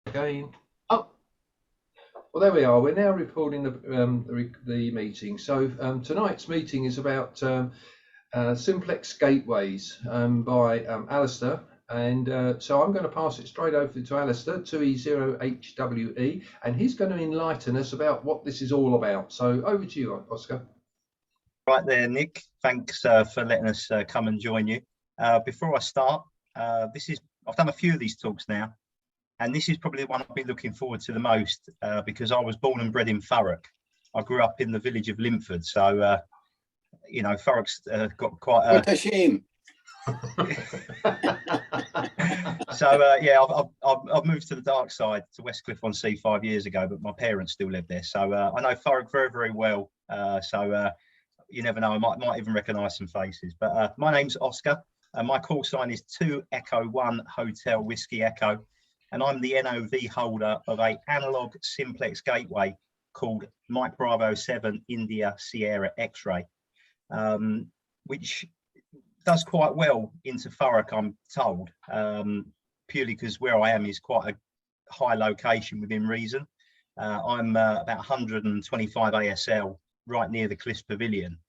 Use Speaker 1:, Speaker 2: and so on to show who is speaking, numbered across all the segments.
Speaker 1: Again. Oh, well, there we are. We're now recording the meeting. So tonight's meeting is about Simplex gateways by AllStar. And so I'm going to pass it straight over to AllStar, 2E0HWE, and he's going to enlighten us about what this is all about. So over to you, Oscar.
Speaker 2: Right there, Nick. Thanks for letting us come and join you. Before I start, I've done a few of these talks now, and this is probably the one I've been looking forward to the most because I was born and bred in Thurrock. I grew up in the village of Limford, so you know, Thurrock's got quite a...
Speaker 3: What a shame.
Speaker 2: So yeah, I've moved to the dark side, to Westcliff on Sea 5 years ago, but my parents still live there, so I know Thurrock very, very well. You never know, I might even recognise some faces. But my name's Oscar, and my call sign is 2 Echo 1 Hotel Whiskey Echo, and I'm the NOV holder of a analog simplex gateway called Mike Bravo 7 India Sierra X-ray, which does quite well into Thurrock, I'm told, purely because where I am is quite a high location within reason. I'm about 125 ASL, right near the Cliffs Pavilion,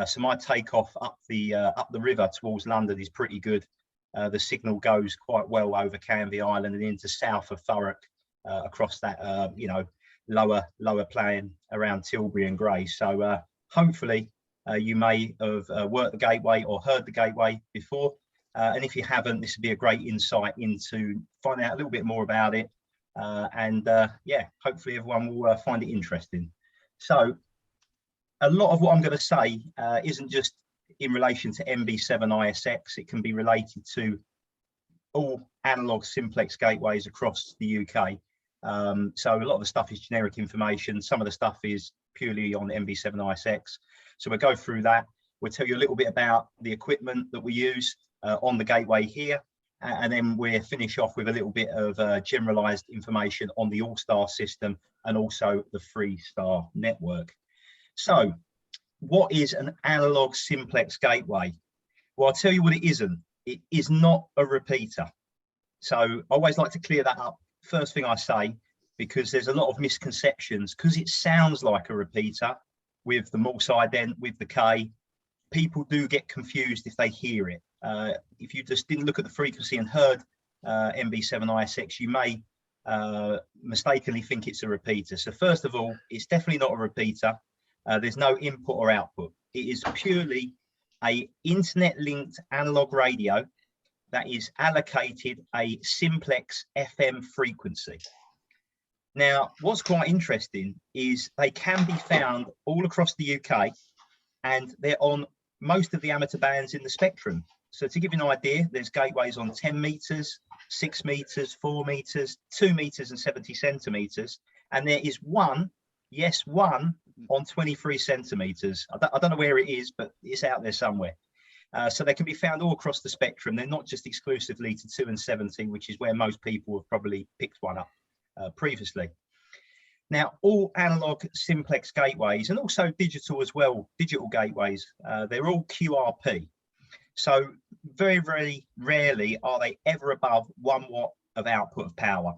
Speaker 2: so my takeoff up the river towards London is pretty good. The signal goes quite well over Canvey Island and into south of Thurrock, across that you know, lower plain around Tilbury and Grays. So hopefully you may have worked the gateway or heard the gateway before, and if you haven't, this would be a great insight into finding out a little bit more about it, and yeah, hopefully everyone will find it interesting. So a lot of what I'm going to say isn't just in relation to MB7 ISX. It can be related to all analog simplex gateways across the UK. So a lot of the stuff is generic information. Some of the stuff is purely on MB7 ISX. So we'll go through that. We'll tell you a little bit about the equipment that we use on the gateway here. And then we'll finish off with a little bit of generalized information on the AllStar system and also the Freestar network. So what is an analog simplex gateway? Well, I'll tell you what it isn't. It is not a repeater. So I always like to clear that up first thing I say, because there's a lot of misconceptions. Because it sounds like a repeater with the Morse ident, with the K, people do get confused if they hear it. If you just didn't look at the frequency and heard MB7 ISX, you may mistakenly think it's a repeater. So first of all, it's definitely not a repeater. There's no input or output. It is purely a internet linked analog radio that is allocated a simplex FM frequency. Now, what's quite interesting is they can be found all across the UK, and they're on most of the amateur bands in the spectrum. So to give you an idea, there's gateways on 10 meters, 6 meters, 4 meters, 2 meters and 70 centimeters. And there is one, yes, one on 23 centimeters. I don't know where it is, but it's out there somewhere. So they can be found all across the spectrum. They're not just exclusively to 2 and 70, which is where most people have probably picked one up previously. Now, all analog simplex gateways, and also digital as well, digital gateways, they're all QRP. So very, very rarely are they ever above 1 watt of output of power.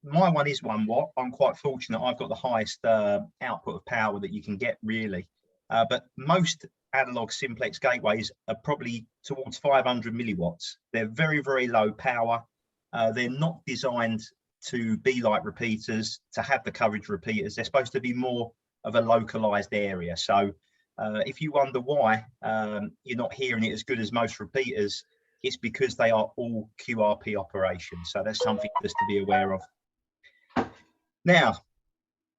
Speaker 2: My one is 1 watt. I'm quite fortunate. I've got the highest output of power that you can get, really. But most analog simplex gateways are probably towards 500 milliwatts. They're very, very low power. They're not designed to be like repeaters, to have the coverage repeaters. They're supposed to be more of a localized area. So if you wonder why you're not hearing it as good as most repeaters, it's because they are all QRP operations. So that's something just to be aware of. Now,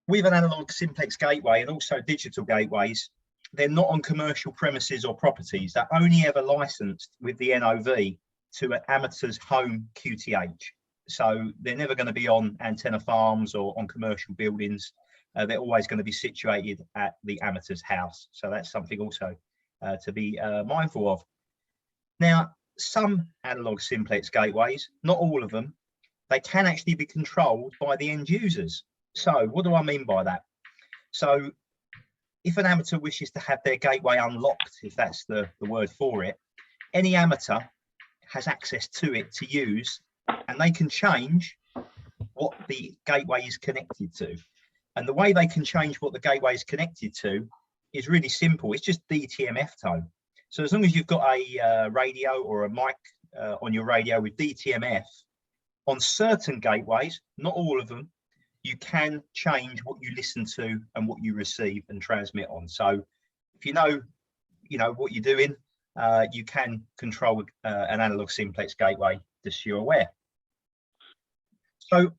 Speaker 2: with an analog simplex gateway and also digital gateways, they're not on commercial premises or properties. They're only ever licensed with the NOV to an amateur's home QTH. So they're never going to be on antenna farms or on commercial buildings. They're always going to be situated at the amateur's house. So that's something also to be mindful of. Now, some analog simplex gateways, not all of them, they can actually be controlled by the end users. So what do I mean by that? So if an amateur wishes to have their gateway unlocked, if that's the word for it, any amateur has access to it to use, and they can change what the gateway is connected to. And the way they can change what the gateway is connected to is really simple. It's just DTMF tone. So as long as you've got a radio or a mic on your radio with DTMF, on certain gateways, not all of them, you can change what you listen to and what you receive and transmit on. So if you know what you're doing, you can control an analog simplex gateway, just so you're aware. So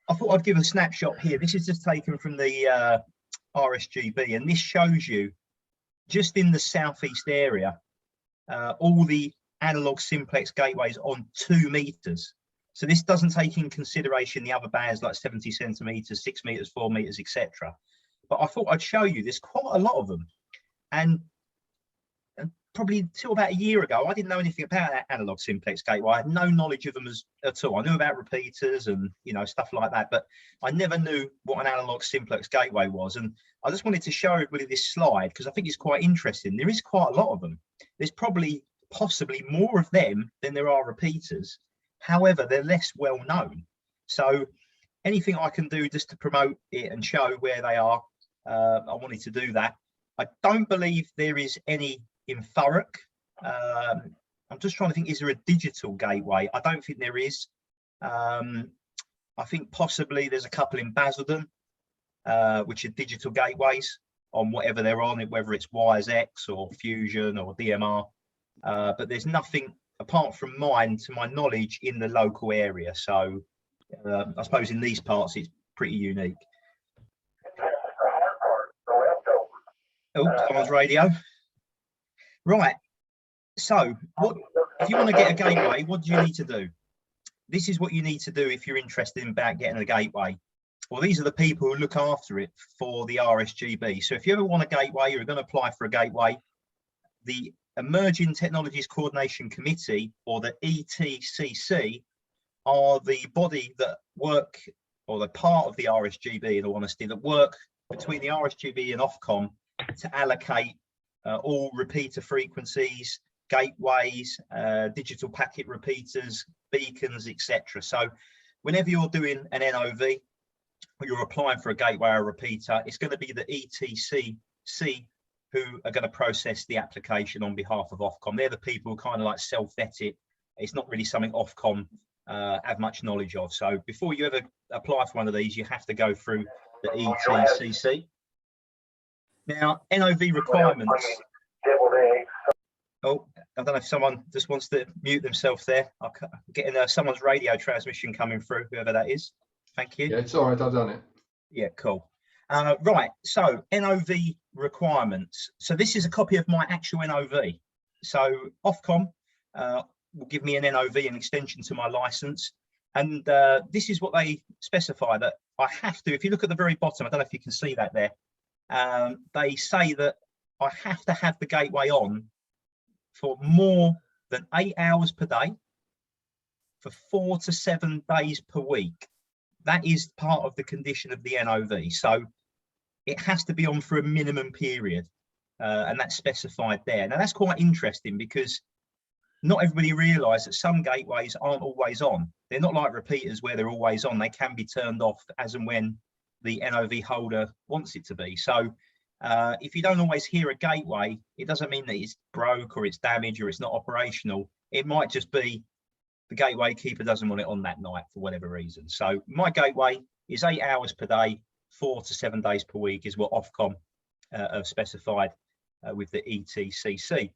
Speaker 2: I thought I'd give a snapshot here. This is just taken from the RSGB, and this shows you just in the southeast area all the analog simplex gateways on 2 meters. So this doesn't take in consideration the other bands like 70 centimeters, 6 meters, 4 meters, etc. But I thought I'd show you there's quite a lot of them. And probably until about a year ago, I didn't know anything about that analog simplex gateway. I had no knowledge of them at all. I knew about repeaters and stuff like that, but I never knew what an analog simplex gateway was. And I just wanted to show everybody this slide because I think it's quite interesting. There is quite a lot of them. There's possibly more of them than there are repeaters. However, they're less well known. So anything I can do just to promote it and show where they are, I wanted to do that. I don't believe there is any in Thurrock. I'm just trying to think, is there a digital gateway? I don't think there is. I think possibly there's a couple in Basildon, which are digital gateways on whatever they're on, whether it's Wires X or Fusion or DMR. But there's nothing apart from mine, to my knowledge, in the local area. So I suppose in these parts, it's pretty unique. Oh, someone's radio. Right, so if you want to get a gateway, what do you need to do? This is what you need to do if you're interested in about getting a gateway. Well, these are the people who look after it for the RSGB. So if you ever want a gateway, you're going to apply for a gateway, the Emerging Technologies Coordination Committee, or the ETCC, are the body that work, or the part of the RSGB, in all honesty, that work between the RSGB and Ofcom to allocate all repeater frequencies, gateways, digital packet repeaters, beacons, etc. So whenever you're doing an NOV or you're applying for a gateway or repeater, it's going to be the ETCC who are going to process the application on behalf of Ofcom. They're the people who kind of like self-vet it. It's not really something Ofcom have much knowledge of. So before you ever apply for one of these, you have to go through the ETCC. Now, NOV requirements. Oh, I don't know if someone just wants to mute themselves there. I'm getting someone's radio transmission coming through, whoever that is. Thank you.
Speaker 1: Yeah, it's all right, I've done it.
Speaker 2: Yeah, cool. Right, so NOV requirements. So this is a copy of my actual NOV. So Ofcom will give me an NOV, an extension to my license. And this is what they specify that I have to, if you look at the very bottom, I don't know if you can see that there. They say that I have to have the gateway on for more than 8 hours per day for 4 to 7 days per week. That is part of the condition of the NOV. So it has to be on for a minimum period, and that's specified there. Now that's quite interesting because not everybody realises that some gateways aren't always on. They're not like repeaters where they're always on. They can be turned off as and when the NOV holder wants it to be. So if you don't always hear a gateway, it doesn't mean that it's broke or it's damaged or it's not operational. It might just be the gateway keeper doesn't want it on that night for whatever reason. So my gateway is 8 hours per day, 4 to 7 days per week is what Ofcom have specified with the ETCC.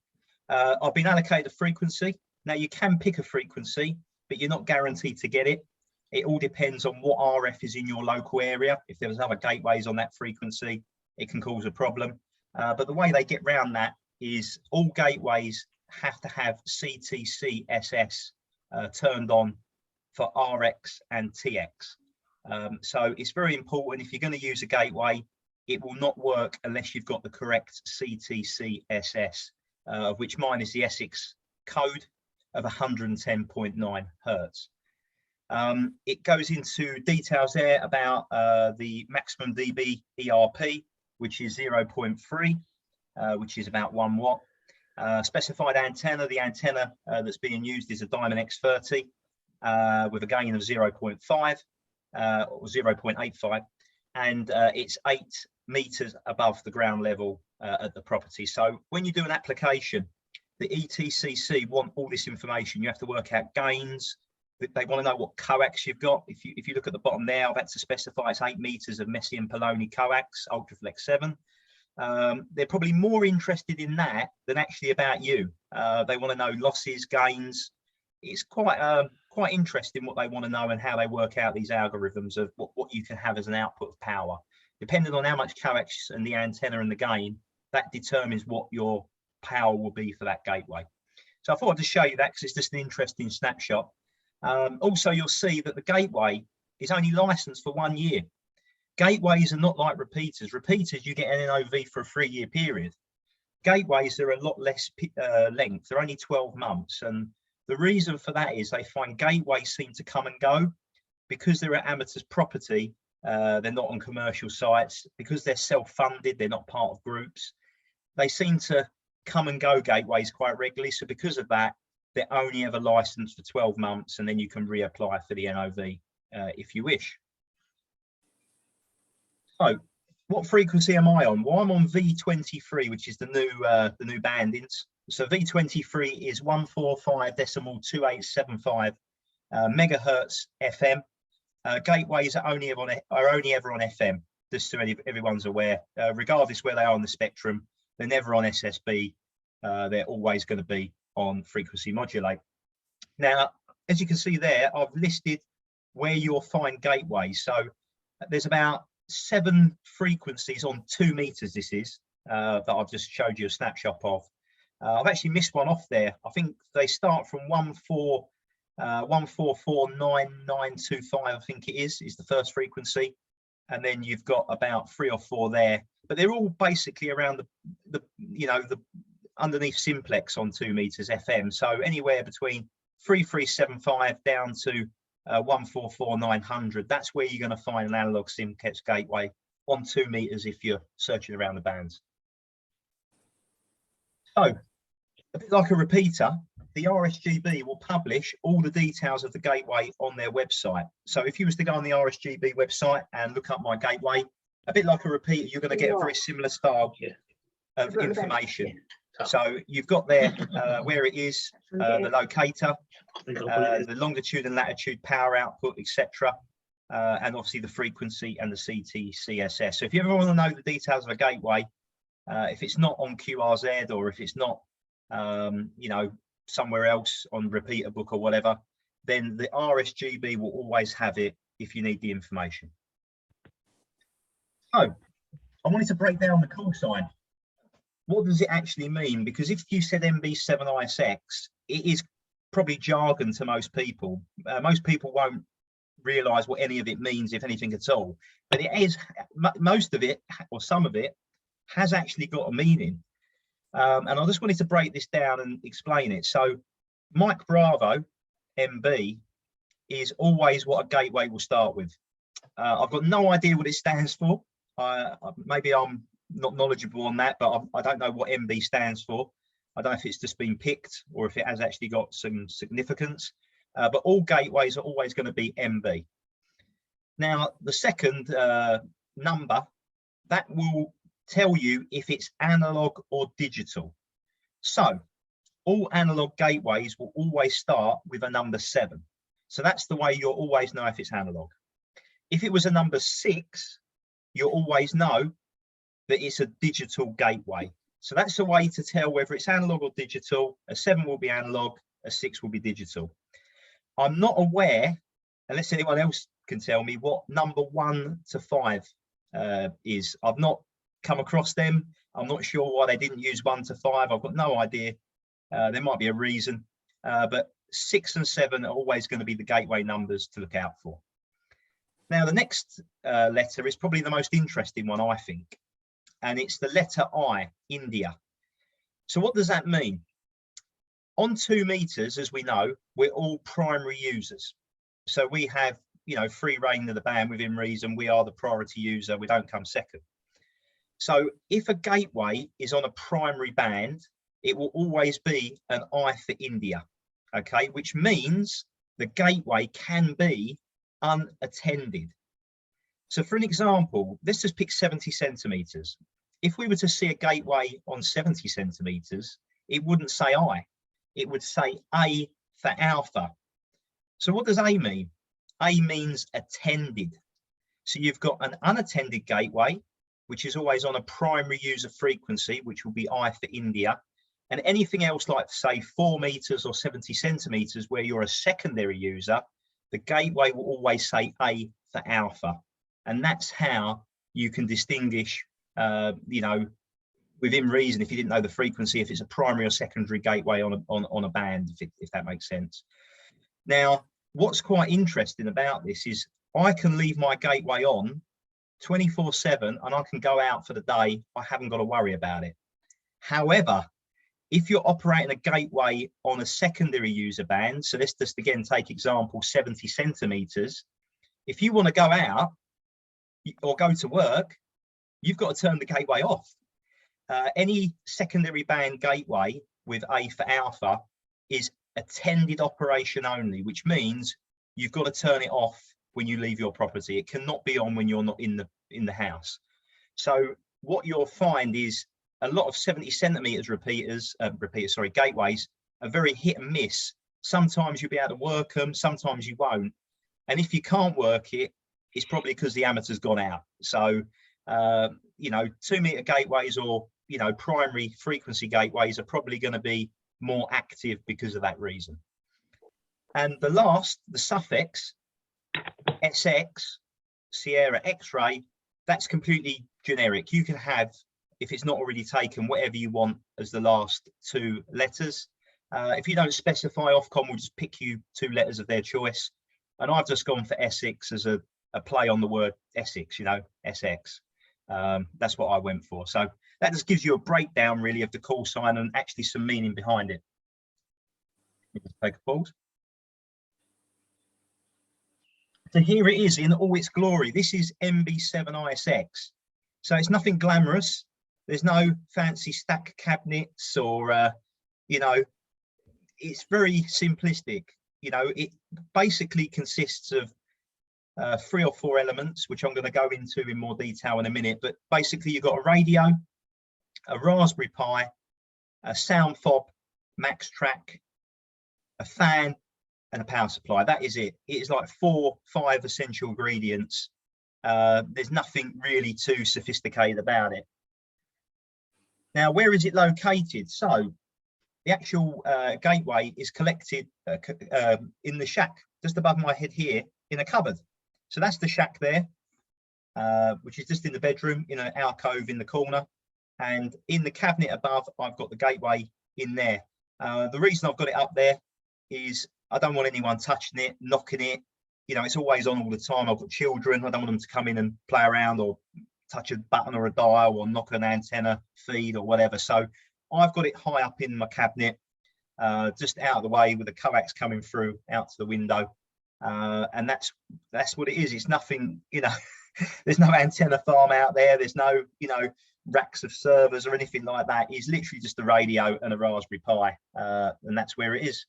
Speaker 2: I've been allocated a frequency. Now you can pick a frequency, but you're not guaranteed to get it. It all depends on what RF is in your local area. If there was other gateways on that frequency, it can cause a problem. But the way they get around that is all gateways have to have CTC-SS turned on for RX and TX. So it's very important if you're going to use a gateway, it will not work unless you've got the correct CTC-SS, of which mine is the Essex code of 110.9 Hertz. It goes into details there about the maximum dB ERP, which is 0.3, which is about 1 watt. Specified antenna, the antenna that's being used is a Diamond X30 with a gain of 0.5. or 0.85, and it's 8 meters above the ground level at the property. So when you do an application, the ETCC want all this information. You have to work out gains. They want to know what coax you've got. If you look at the bottom there, I've had to specify it's 8 meters of Messi and Poloni coax, Ultraflex 7. They're probably more interested in that than actually about you. They want to know losses, gains. It's quite interesting what they want to know and how they work out these algorithms of what you can have as an output of power. Depending on how much coax and the antenna and the gain, that determines what your power will be for that gateway. So I thought I'd just show you that because it's just an interesting snapshot. Also, you'll see that the gateway is only licensed for 1 year. Gateways are not like repeaters. Repeaters, you get an NOV for a 3-year period. Gateways are a lot less length. They're only 12 months. And the reason for that is they find gateways seem to come and go because they're at amateurs property. They're not on commercial sites because they're self-funded. They're not part of groups. They seem to come and go gateways quite regularly. So because of that, they're only ever licensed for 12 months, and then you can reapply for the NOV if you wish. So what frequency am I on? Well, I'm on V23, which is the new bandings. So V23 is 145.2875 megahertz FM. Gateways are only ever on FM, just so everyone's aware. Regardless where they are on the spectrum, they're never on SSB. They're always going to be on frequency modulate. Now, as you can see there, I've listed where you'll find gateways. So there's about 7 frequencies on 2 meters. This is that I've just showed you a snapshot of. I've actually missed one off there. I think they start from 1449925. I think it is the first frequency, and then you've got about 3 or 4 there. But they're all basically around the underneath Simplex on 2 meters FM. So anywhere between 3375 down to 144,900. That's where you're going to find an analog Simplex gateway on 2 meters if you're searching around the bands. So a bit like a repeater, the RSGB will publish all the details of the gateway on their website. So if you was to go on the RSGB website and look up my gateway, a bit like a repeater, you're going to get a very similar style of information. So you've got there where it is, the locator, the longitude and latitude, power output, etc., and obviously the frequency and the CT/CSS. So if you ever want to know the details of a gateway, if it's not on QRZ or if it's not, somewhere else on repeater book or whatever, then the RSGB will always have it if you need the information. So I wanted to break down the call sign. What does it actually mean? Because if you said MB7ISX, it is probably jargon to most people. Most people won't realise what any of it means, if anything at all. But it is, most of it, or some of it, has actually got a meaning. And I just wanted to break this down and explain it. So Mike Bravo, MB, is always what a gateway will start with. I've got no idea what it stands for. Maybe I'm not knowledgeable on that, but I don't know what MB stands for. I don't know if it's just been picked or if it has actually got some significance, but all gateways are always going to be MB. Now, the second number, that will tell you if it's analog or digital. So all analog gateways will always start with a number 7. So that's the way you'll always know if it's analog. If it was a number 6, you'll always know that it's a digital gateway. So that's a way to tell whether it's analog or digital. A 7 will be analog, a 6 will be digital. I'm not aware, unless anyone else can tell me, what number 1 to 5 is. I've not come across them. I'm not sure why they didn't use 1 to 5. I've got no idea. There might be a reason, but 6 and 7 are always going to be the gateway numbers to look out for. Now, the next letter is probably the most interesting one, I think, and it's the letter I, India. So what does that mean? On 2 meters, as we know, we're all primary users. So we have, free reign of the band within reason. We are the priority user. We don't come second. So if a gateway is on a primary band, it will always be an I for India, okay? Which means the gateway can be unattended. So for an example, let's just pick 70 centimeters. If we were to see a gateway on 70 centimeters, it wouldn't say I, it would say A for alpha. So what does A mean? A means attended. So you've got an unattended gateway, which is always on a primary user frequency, which will be I for India. And anything else like, say, 4 meters or 70 centimeters, where you're a secondary user, the gateway will always say A for alpha. And that's how you can distinguish, you know, within reason, if you didn't know the frequency, if it's a primary or secondary gateway on a band, if that makes sense. Now, what's quite interesting about this is I can leave my gateway on 24/7 and I can go out for the day. I haven't got to worry about it. However, if you're operating a gateway on a secondary user band, so let's just again take example 70 centimeters, if you want to go out or go to work, you've got to turn the gateway off. Any secondary band gateway with A for alpha is attended operation only, which means you've got to turn it off when you leave your property. It cannot be on when you're not in the house. So what you'll find is a lot of 70 centimeters gateways are very hit and miss. Sometimes you'll be able to work them, sometimes you won't. And if you can't work it, it's probably because the amateur's gone out. So, you know, 2 meter gateways or, you know, primary frequency gateways are probably going to be more active because of that reason. And the last, the suffix SX, Sierra X-ray, that's completely generic. You can have, if it's not already taken, whatever you want as the last 2 letters. If you don't specify, Ofcom will just pick you 2 letters of their choice. And I've just gone for Essex as a play on the word Essex, you know, SX. That's what I went for. So that just gives you a breakdown really of the call sign and actually some meaning behind it. Just take a pause. So here it is in all its glory. This is MB7ISX. So it's nothing glamorous. There's no fancy stack cabinets or, you know, it's very simplistic. You know, it basically consists of 3 or 4 elements, which I'm going to go into in more detail in a minute. But basically, you've got a radio, a Raspberry Pi, a sound fob, max track, a fan, and a power supply. That is it. It is like 4, 5 essential ingredients. There's nothing really too sophisticated about it. Now, where is it located? So the actual gateway is collected in the shack just above my head here in a cupboard. So that's the shack there, which is just in the bedroom in an alcove in the corner. And in the cabinet above, I've got the gateway in there. The reason I've got it up there is I don't want anyone touching it, knocking it. You know, it's always on all the time. I've got children. I don't want them to come in and play around or touch a button or a dial or knock an antenna feed or whatever. So I've got it high up in my cabinet, just out of the way with the coax coming through out to the window. And that's what it is. It's nothing, you know, there's no antenna farm out there. There's no, you know, racks of servers or anything like that. It's literally just a radio and a Raspberry Pi, and that's where it is.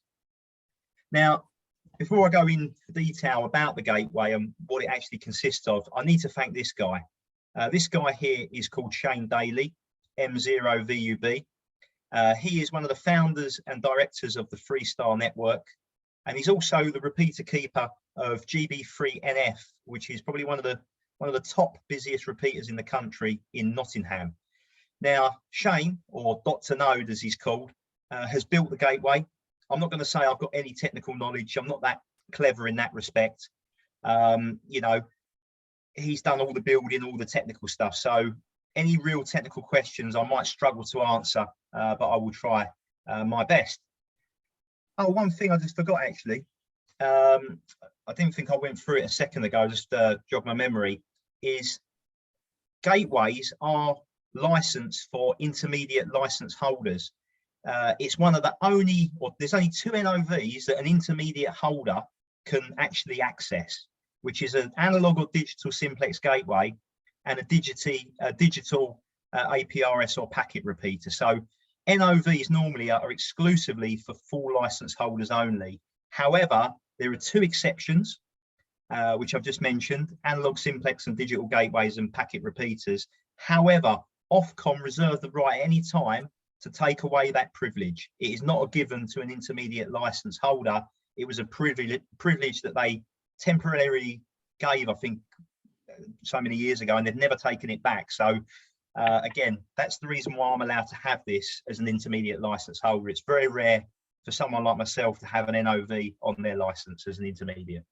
Speaker 2: Now, before I go into detail about the gateway and what it actually consists of, I need to thank this guy. This guy here is called Shane Daly, M0VUB. He is one of the founders and directors of the Freestar Network, and he's also the repeater keeper of GB3NF, which is probably one of the top busiest repeaters in the country in Nottingham. Now, Shane, or Dr. Node as he's called, has built the gateway. I'm not going to say I've got any technical knowledge. I'm not that clever in that respect. You know, he's done all the building, all the technical stuff. So any real technical questions I might struggle to answer, but I will try my best. Oh, one thing I just forgot actually. I didn't think I went through it a second ago, just jogged my memory, is gateways are licensed for intermediate license holders. It's one of the only, or there's only 2 NOVs that an intermediate holder can actually access, which is an analog or digital simplex gateway and a digital APRS or packet repeater. So NOVs normally are exclusively for full license holders only. However, there are 2 exceptions. which I've just mentioned, analog simplex and digital gateways and packet repeaters. However, Ofcom reserve the right at any time to take away that privilege. It is not a given to an intermediate license holder. It was a privilege that they temporarily gave, I think, so many years ago, and they've never taken it back. So again, that's the reason why I'm allowed to have this as an intermediate license holder. It's very rare for someone like myself to have an NOV on their license as an intermediate.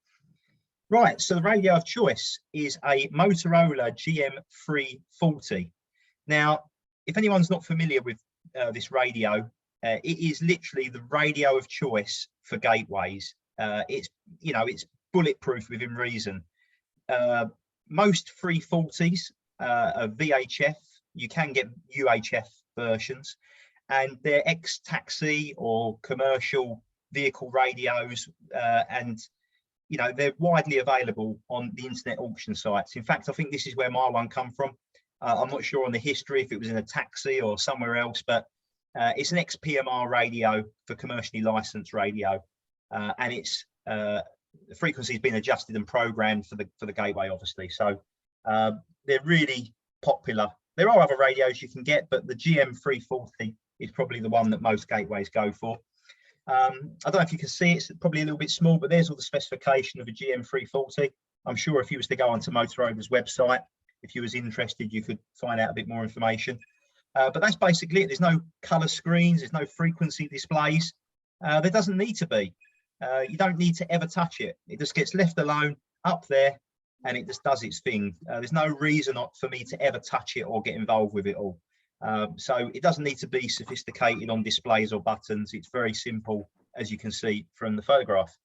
Speaker 2: Right, so the radio of choice is a Motorola GM340. Now, if anyone's not familiar with this radio, it is literally the radio of choice for gateways. It's bulletproof within reason. Most 340s are VHF. You can get UHF versions, and they're ex-taxi or commercial vehicle radios, and they're widely available on the internet auction sites. In fact, I think this is where my one come from. I'm not sure on the history if it was in a taxi or somewhere else, but it's an ex-PMR radio for commercially licensed radio, and it's the frequency has been adjusted and programmed for the gateway, obviously. So they're really popular. There are other radios you can get, but the GM340 is probably the one that most gateways go for. I don't know if you can see, it's probably a little bit small, but there's all the specification of a GM340. I'm sure if you was to go onto Motorola's website, if you was interested, you could find out a bit more information. But that's basically it. There's no color screens, there's no frequency displays. There doesn't need to be. You don't need to ever touch it. It just gets left alone up there, and it just does its thing. There's no reason for me to ever touch it or get involved with it all. So it doesn't need to be sophisticated on displays or buttons. It's very simple, as you can see from the photograph.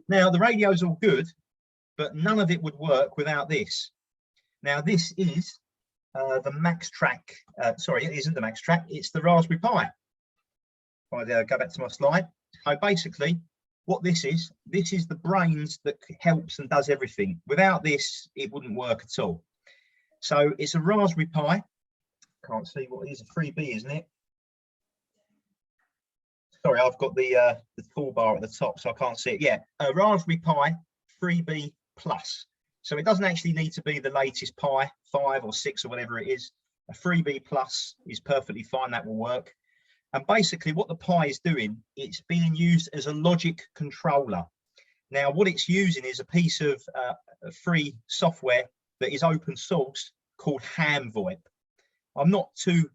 Speaker 2: Now, the radio's all good, but none of it would work without this. Now, this is the Max Track. Sorry, it isn't the Max Track. It's the Raspberry Pi. If I go back to my slide. So basically, what this is the brains that helps and does everything. Without this, it wouldn't work at all. So it's a Raspberry Pi. Can't see what it is, a 3B, isn't it? Sorry, I've got the toolbar at the top, so I can't see it. Yeah, a Raspberry Pi 3B Plus. So it doesn't actually need to be the latest Pi 5 or 6 or whatever it is. A 3B Plus is perfectly fine, that will work. And basically what the Pi is doing, it's being used as a logic controller. Now, what it's using is a piece of free software that is open source called HamVoip. I'm not too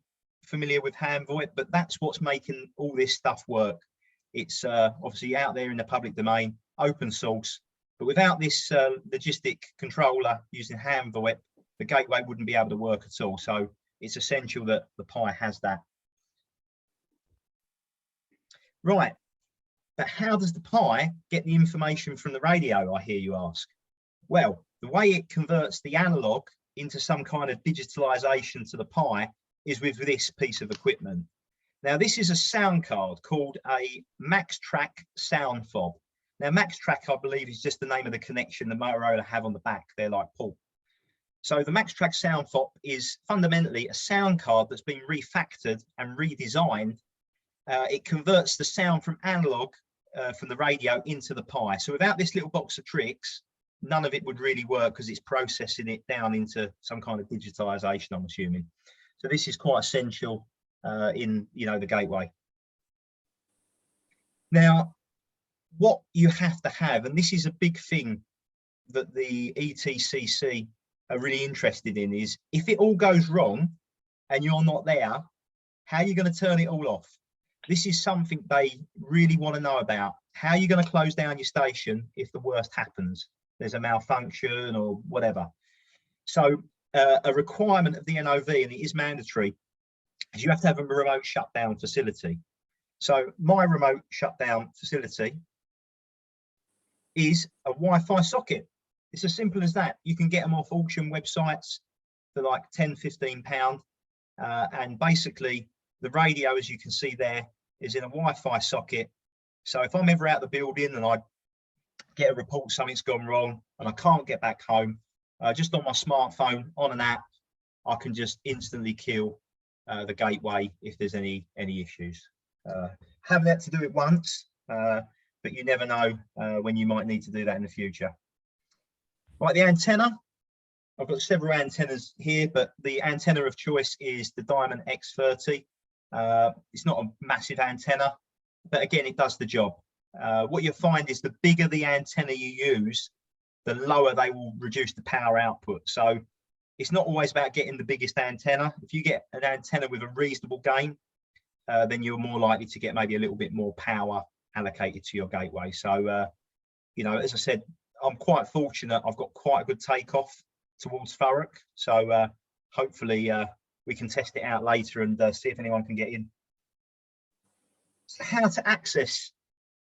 Speaker 2: familiar with HamVoip, but that's what's making all this stuff work. It's obviously out there in the public domain, open source, but without this logistic controller using HamVoip, the gateway wouldn't be able to work at all. So it's essential that the Pi has that. Right, but how does the Pi get the information from the radio, I hear you ask? Well, the way it converts the analog into some kind of digitalization to the Pi is with this piece of equipment. Now, this is a sound card called a Max Track sound fob. Now, Max Track, I believe, is just the name of the connection the Motorola have on the back. They're like pull. So the Max Track sound fob is fundamentally a sound card that's been refactored and redesigned. It converts the sound from analog from the radio into the Pi. So without this little box of tricks, none of it would really work because it's processing it down into some kind of digitization, I'm assuming. So this is quite essential in the gateway. Now, what you have to have, and this is a big thing that the ETCC are really interested in, is if it all goes wrong and you're not there, how are you going to turn it all off? This is something they really want to know about. How are you going to close down your station if the worst happens? There's a malfunction or whatever. So a requirement of the NOV, and it is mandatory, is you have to have a remote shutdown facility. So my remote shutdown facility is a Wi-Fi socket. It's as simple as that. You can get them off auction websites for like £10–15. And basically the radio, as you can see there, is in a Wi-Fi socket. So if I'm ever out of the building and I get a report something's gone wrong and I can't get back home, just on my smartphone, on an app, I can just instantly kill the gateway if there's any issues. Having had to do it once, but you never know when you might need to do that in the future. Right, the antenna. I've got several antennas here, but the antenna of choice is the Diamond X30. It's not a massive antenna, but again, it does the job. What you'll find is the bigger the antenna you use, the lower they will reduce the power output. So it's not always about getting the biggest antenna. If you get an antenna with a reasonable gain, then you're more likely to get maybe a little bit more power allocated to your gateway. So, you know, as I said, I'm quite fortunate. I've got quite a good takeoff towards Thurrock. So hopefully we can test it out later and see if anyone can get in. So how to access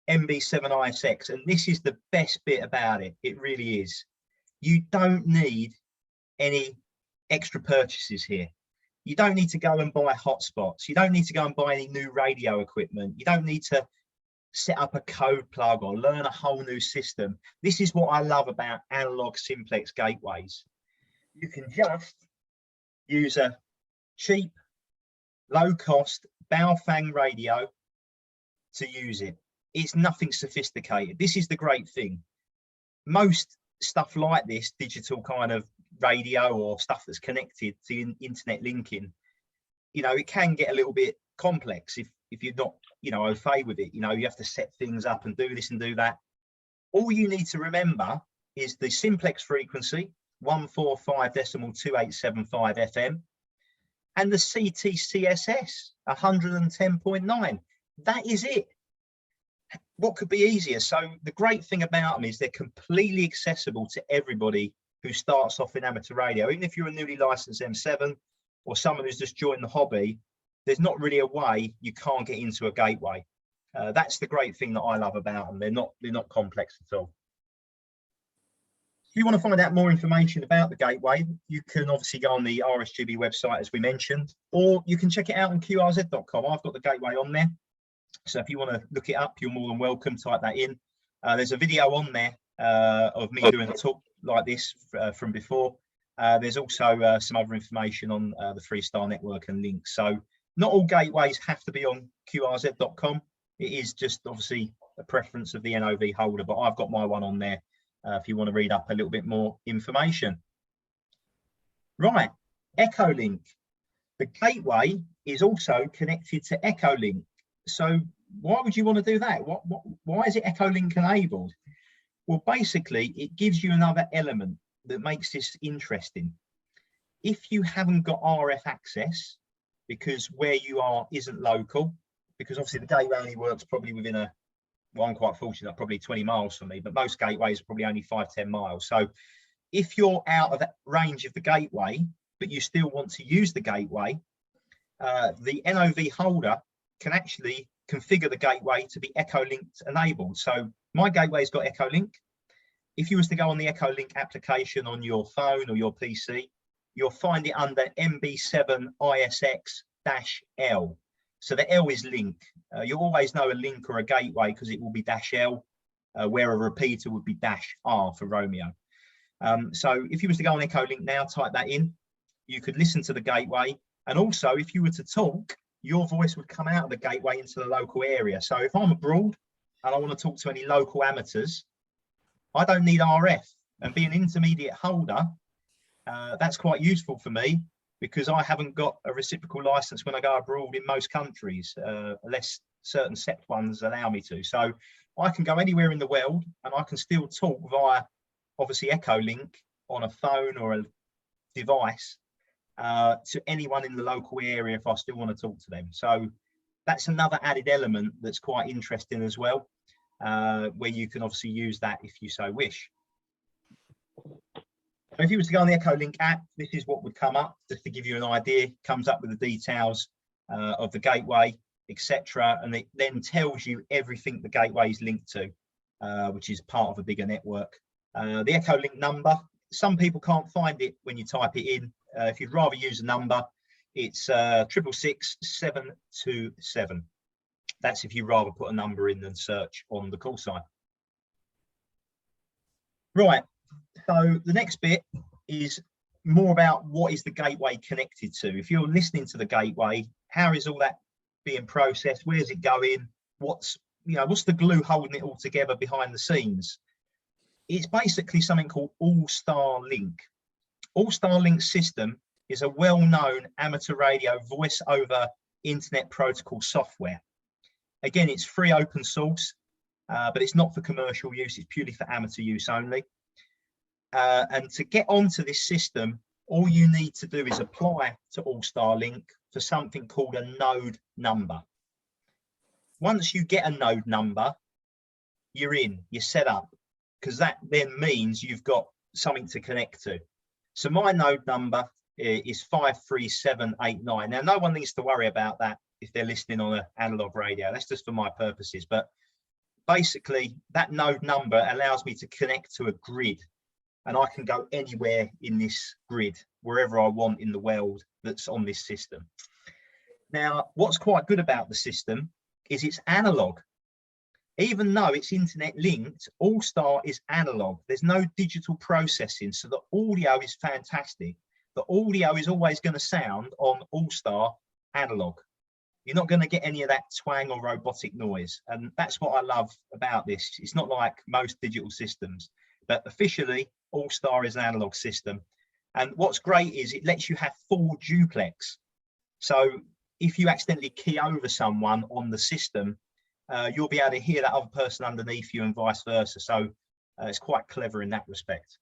Speaker 2: MB7 ISX, and this is the best bit about it. It really is. You don't need any extra purchases here. You don't need to go and buy hotspots. You don't need to go and buy any new radio equipment. You don't need to set up a code plug or learn a whole new system. This is what I love about analog simplex gateways. You can just use a cheap, low cost Baofeng radio to use it. It's nothing sophisticated. This is the great thing. Most stuff like this, digital kind of radio or stuff that's connected to internet linking, you know, it can get a little bit complex if you're not, you know, au fait with it. You know, you have to set things up and do this and do that. All you need to remember is the simplex frequency, 145.2875 FM, and the CTCSS, 110.9. That is it. What could be easier? So the great thing about them is they're completely accessible to everybody who starts off in amateur radio. Even if you're a newly licensed M7 or someone who's just joined the hobby, there's not really a way you can't get into a gateway. That's the great thing that I love about them. They're not complex at all. If you want to find out more information about the gateway, you can obviously go on the RSGB website, as we mentioned, or you can check it out on qrz.com. I've got the gateway on there. So if you want to look it up, you're more than welcome. Type that in. There's a video on there of me doing a talk like this from before. There's also some other information on the Freestar network and links. So not all gateways have to be on qrz.com. It is just obviously a preference of the NOV holder, but I've got my one on there if you want to read up a little bit more information. Right, Echolink. The gateway is also connected to Echolink. So why would you want to do that? Why is it Echolink enabled? Well, basically, it gives you another element that makes this interesting. If you haven't got RF access, because where you are isn't local, because obviously the gateway only works probably within a, well, I'm quite fortunate, probably 20 miles from me, but most gateways are probably only 5-10 miles. So if you're out of that range of the gateway, but you still want to use the gateway, the NOV holder can actually configure the gateway to be Echolink enabled. So my gateway's got Echolink. If you was to go on the Echolink application on your phone or your PC, you'll find it under MB7 ISX-L. So the L is link. You'll always know a link or a gateway because it will be -L, where a repeater would be -R for Romeo. So if you was to go on Echolink now, type that in, you could listen to the gateway. And also if you were to talk, your voice would come out of the gateway into the local area. So if I'm abroad and I want to talk to any local amateurs, I don't need RF, and being an intermediate holder, that's quite useful for me because I haven't got a reciprocal license when I go abroad in most countries, unless certain SEPT ones allow me to. So I can go anywhere in the world and I can still talk via obviously Echolink on a phone or a device to anyone in the local area if I still want to talk to them. So that's another added element that's quite interesting as well, where you can obviously use that if you so wish. So if you was to go on the Echolink app, this is what would come up, just to give you an idea. Comes up with the details of the gateway, etc., and it then tells you everything the gateway is linked to, which is part of a bigger network. The Echolink number, some people can't find it when you type it in. If you'd rather use a number, it's 666 727. That's if you rather put a number in than search on the call sign. Right, so the next bit is more about what is the gateway connected to. If you're listening to the gateway, how is all that being processed? Where's it going? What's what's the glue holding it all together behind the scenes? It's basically something called AllStar Link. AllStar Link system is a well-known amateur radio voice over internet protocol software. Again, it's free open source, but it's not for commercial use. It's purely for amateur use only. And to get onto this system, all you need to do is apply to AllStar Link for something called a node number. Once you get a node number, you're set up, because that then means you've got something to connect to. So my node number is 53789. Now, no one needs to worry about that if they're listening on an analog radio. That's just for my purposes. But basically, that node number allows me to connect to a grid, and I can go anywhere in this grid, wherever I want in the world that's on this system. Now, what's quite good about the system is it's analog. Even though it's internet linked, AllStar is analog. There's no digital processing, so the audio is fantastic. The audio is always going to sound on AllStar analog. You're not going to get any of that twang or robotic noise, and that's what I love about this. It's not like most digital systems, but officially AllStar is an analog system. And what's great is it lets you have full duplex. So if you accidentally key over someone on the system, you'll be able to hear that other person underneath you and vice versa. So it's quite clever in that respect.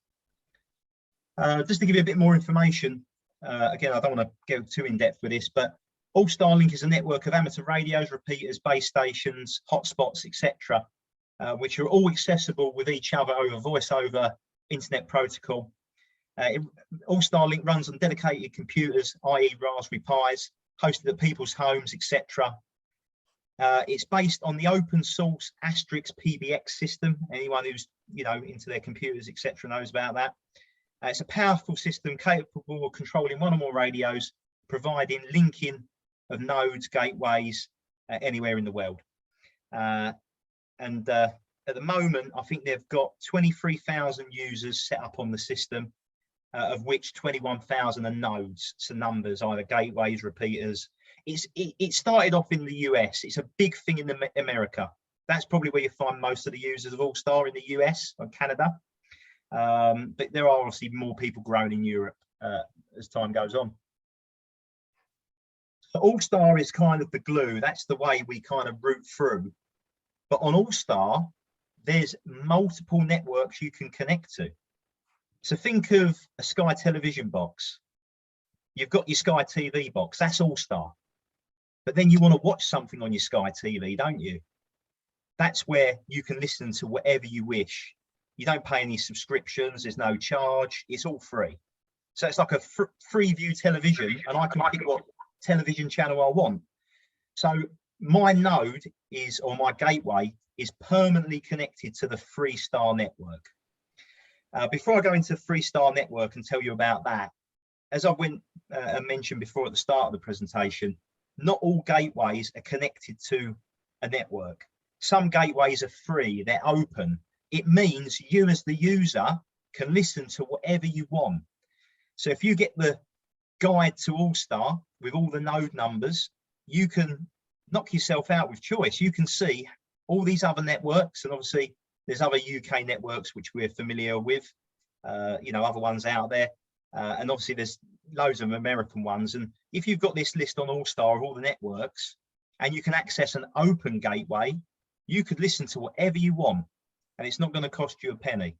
Speaker 2: Just to give you a bit more information, again, I don't want to go too in depth with this, but AllStar Link is a network of amateur radios, repeaters, base stations, hotspots, etc., which are all accessible with each other over voice over internet protocol. AllStar Link runs on dedicated computers, i.e. Raspberry Pis, hosted at people's homes, etc. It's based on the open source Asterix PBX system. Anyone who's into their computers, etc., knows about that. It's a powerful system capable of controlling one or more radios, providing linking of nodes, gateways, anywhere in the world. At the moment, I think they've got 23,000 users set up on the system, of which 21,000 are nodes, so numbers, either gateways, repeaters. It started off in the US. It's a big thing in America. That's probably where you find most of the users of AllStar, in the US and Canada. But there are obviously more people growing in Europe as time goes on. So AllStar is kind of the glue. That's the way we kind of route through. But on AllStar, there's multiple networks you can connect to. So think of a Sky television box. You've got your Sky TV box, that's AllStar. But then you want to watch something on your Sky TV, don't you? That's where you can listen to whatever you wish. You don't pay any subscriptions, there's no charge, it's all free. So it's like a free view television, and I can pick what television channel I want. So my node is, or my gateway, is permanently connected to the FreeStar network. Before I go into FreeStar network and tell you about that, as I mentioned before at the start of the presentation, not all gateways are connected to a network. Some gateways are free, they're open. It means you as the user can listen to whatever you want. So if you get the guide to AllStar with all the node numbers, you can knock yourself out with choice. You can see all these other networks, and obviously there's other UK networks which we're familiar with, other ones out there. And obviously there's loads of American ones. And if you've got this list on AllStar of all the networks, and you can access an open gateway, you could listen to whatever you want, and it's not going to cost you a penny.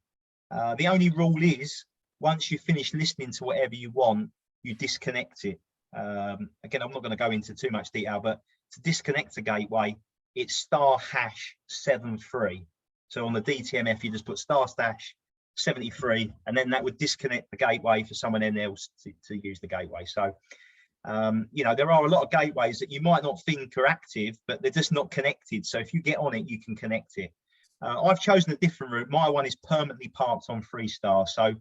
Speaker 2: The only rule is, once you finish listening to whatever you want, you disconnect it. Again, I'm not going to go into too much detail, but to disconnect a gateway, it's *#73. So on the DTMF, you just put *#73, and then that would disconnect the gateway for someone else to use the gateway. So, there are a lot of gateways that you might not think are active, but they're just not connected. So if you get on it, you can connect it. I've chosen a different route. My one is permanently parked on FreeStar. So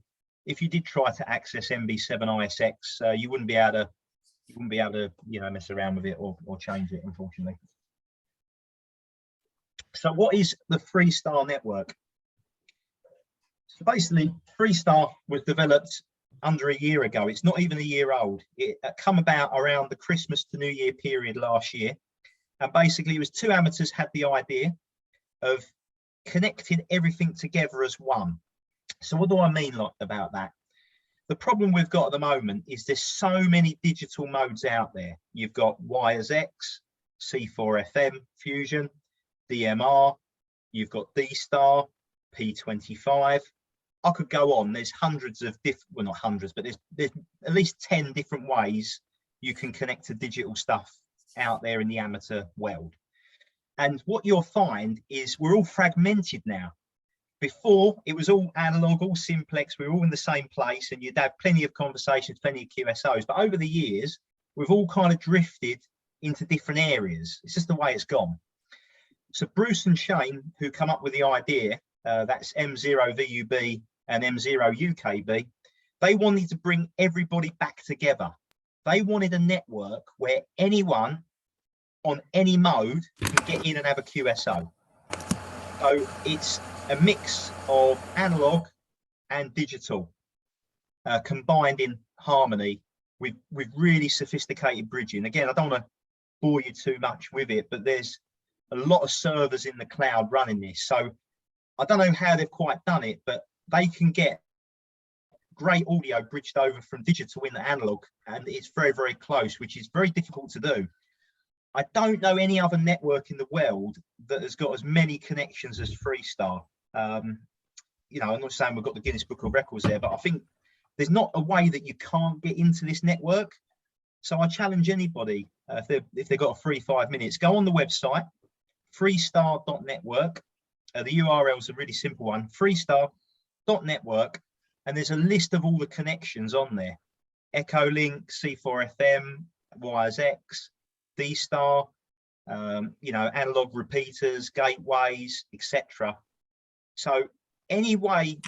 Speaker 2: if you did try to access MB7 ISX, you wouldn't be able to, mess around with it or change it, unfortunately. So what is the FreeStar network? So basically, FreeStar was developed under a year ago. It's not even a year old. It come about around the Christmas to New Year period last year. And basically, it was two amateurs had the idea. of connecting everything together as one. So what do I mean about that? The problem we've got at the moment is there's so many digital modes out there. You've got Y as X, C4FM, Fusion, DMR, you've got D-Star, P25. I could go on. There's hundreds of different, well, not hundreds, but there's at least 10 different ways you can connect to digital stuff out there in the amateur world. And what you'll find is we're all fragmented now. Before, it was all analog, all simplex, we were all in the same place, and you'd have plenty of conversations, plenty of QSOs. But over the years, we've all kind of drifted into different areas. It's just the way it's gone. So Bruce and Shane, who come up with the idea, that's M0VUB and M0UKB, they wanted to bring everybody back together. They wanted a network where anyone on any mode can get in and have a QSO. So it's a mix of analog and digital combined in harmony with really sophisticated bridging. Again, I don't want to bore you too much with it, but there's a lot of servers in the cloud running this. So I don't know how they've quite done it, but they can get great audio bridged over from digital into analog, and it's very, very close, which is very difficult to do. I don't know any other network in the world that has got as many connections as Freestar. You know, I'm not saying we've got the Guinness Book of Records there, but I think there's not a way that you can't get into this network. So I challenge anybody, if they've got a free 5 minutes, go on the website, freestar.network. The URL is a really simple one, freestar.network, and there's a list of all the connections on there. Echolink, C4FM, YSX, D-Star, you know, analog repeaters, gateways, etc. So any way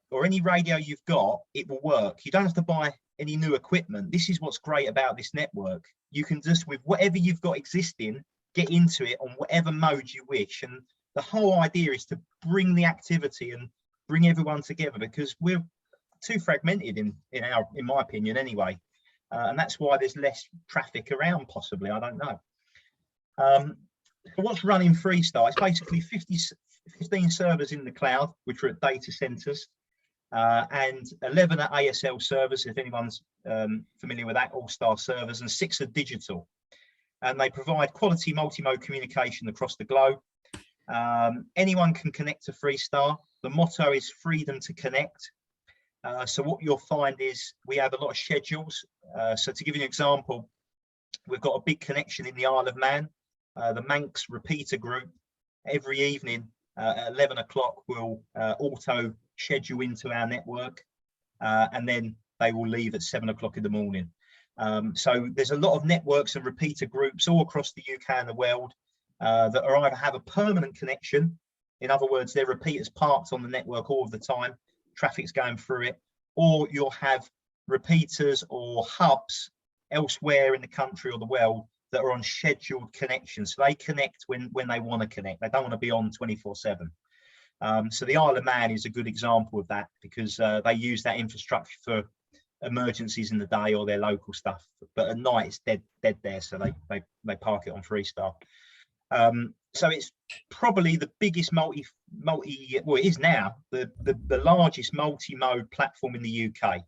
Speaker 2: or any radio you've got, it will work. You don't have to buy any new equipment. This is what's great about this network. You can just, with whatever you've got existing, get into it on whatever mode you wish. And the whole idea is to bring the activity and bring everyone together, because we're too fragmented in my opinion anyway. And that's why there's less traffic around, possibly, I don't know. So what's running Freestar? It's basically 15 servers in the cloud, which are at data centers, and 11 are ASL servers, if anyone's familiar with that, AllStar servers, and 6 are digital. And they provide quality multi-mode communication across the globe. Anyone can connect to Freestar. The motto is freedom to connect. So what you'll find is we have a lot of schedules. So to give you an example, we've got a big connection in the Isle of Man. The Manx repeater group every evening at 11 o'clock will auto schedule into our network, and then they will leave at 7 o'clock in the morning. So there's a lot of networks and repeater groups all across the UK and the world that are either have a permanent connection, in other words, their repeaters parked on the network all of the time, traffic's going through it, or you'll have repeaters or hubs elsewhere in the country or the world that are on scheduled connections. So they connect when they want to connect. They don't want to be on 24/7. So the Isle of Man is a good example of that, because they use that infrastructure for emergencies in the day or their local stuff, but at night it's dead there, so they park it on Freestar. So it's probably the biggest well, it is now the largest multi-mode platform in the UK.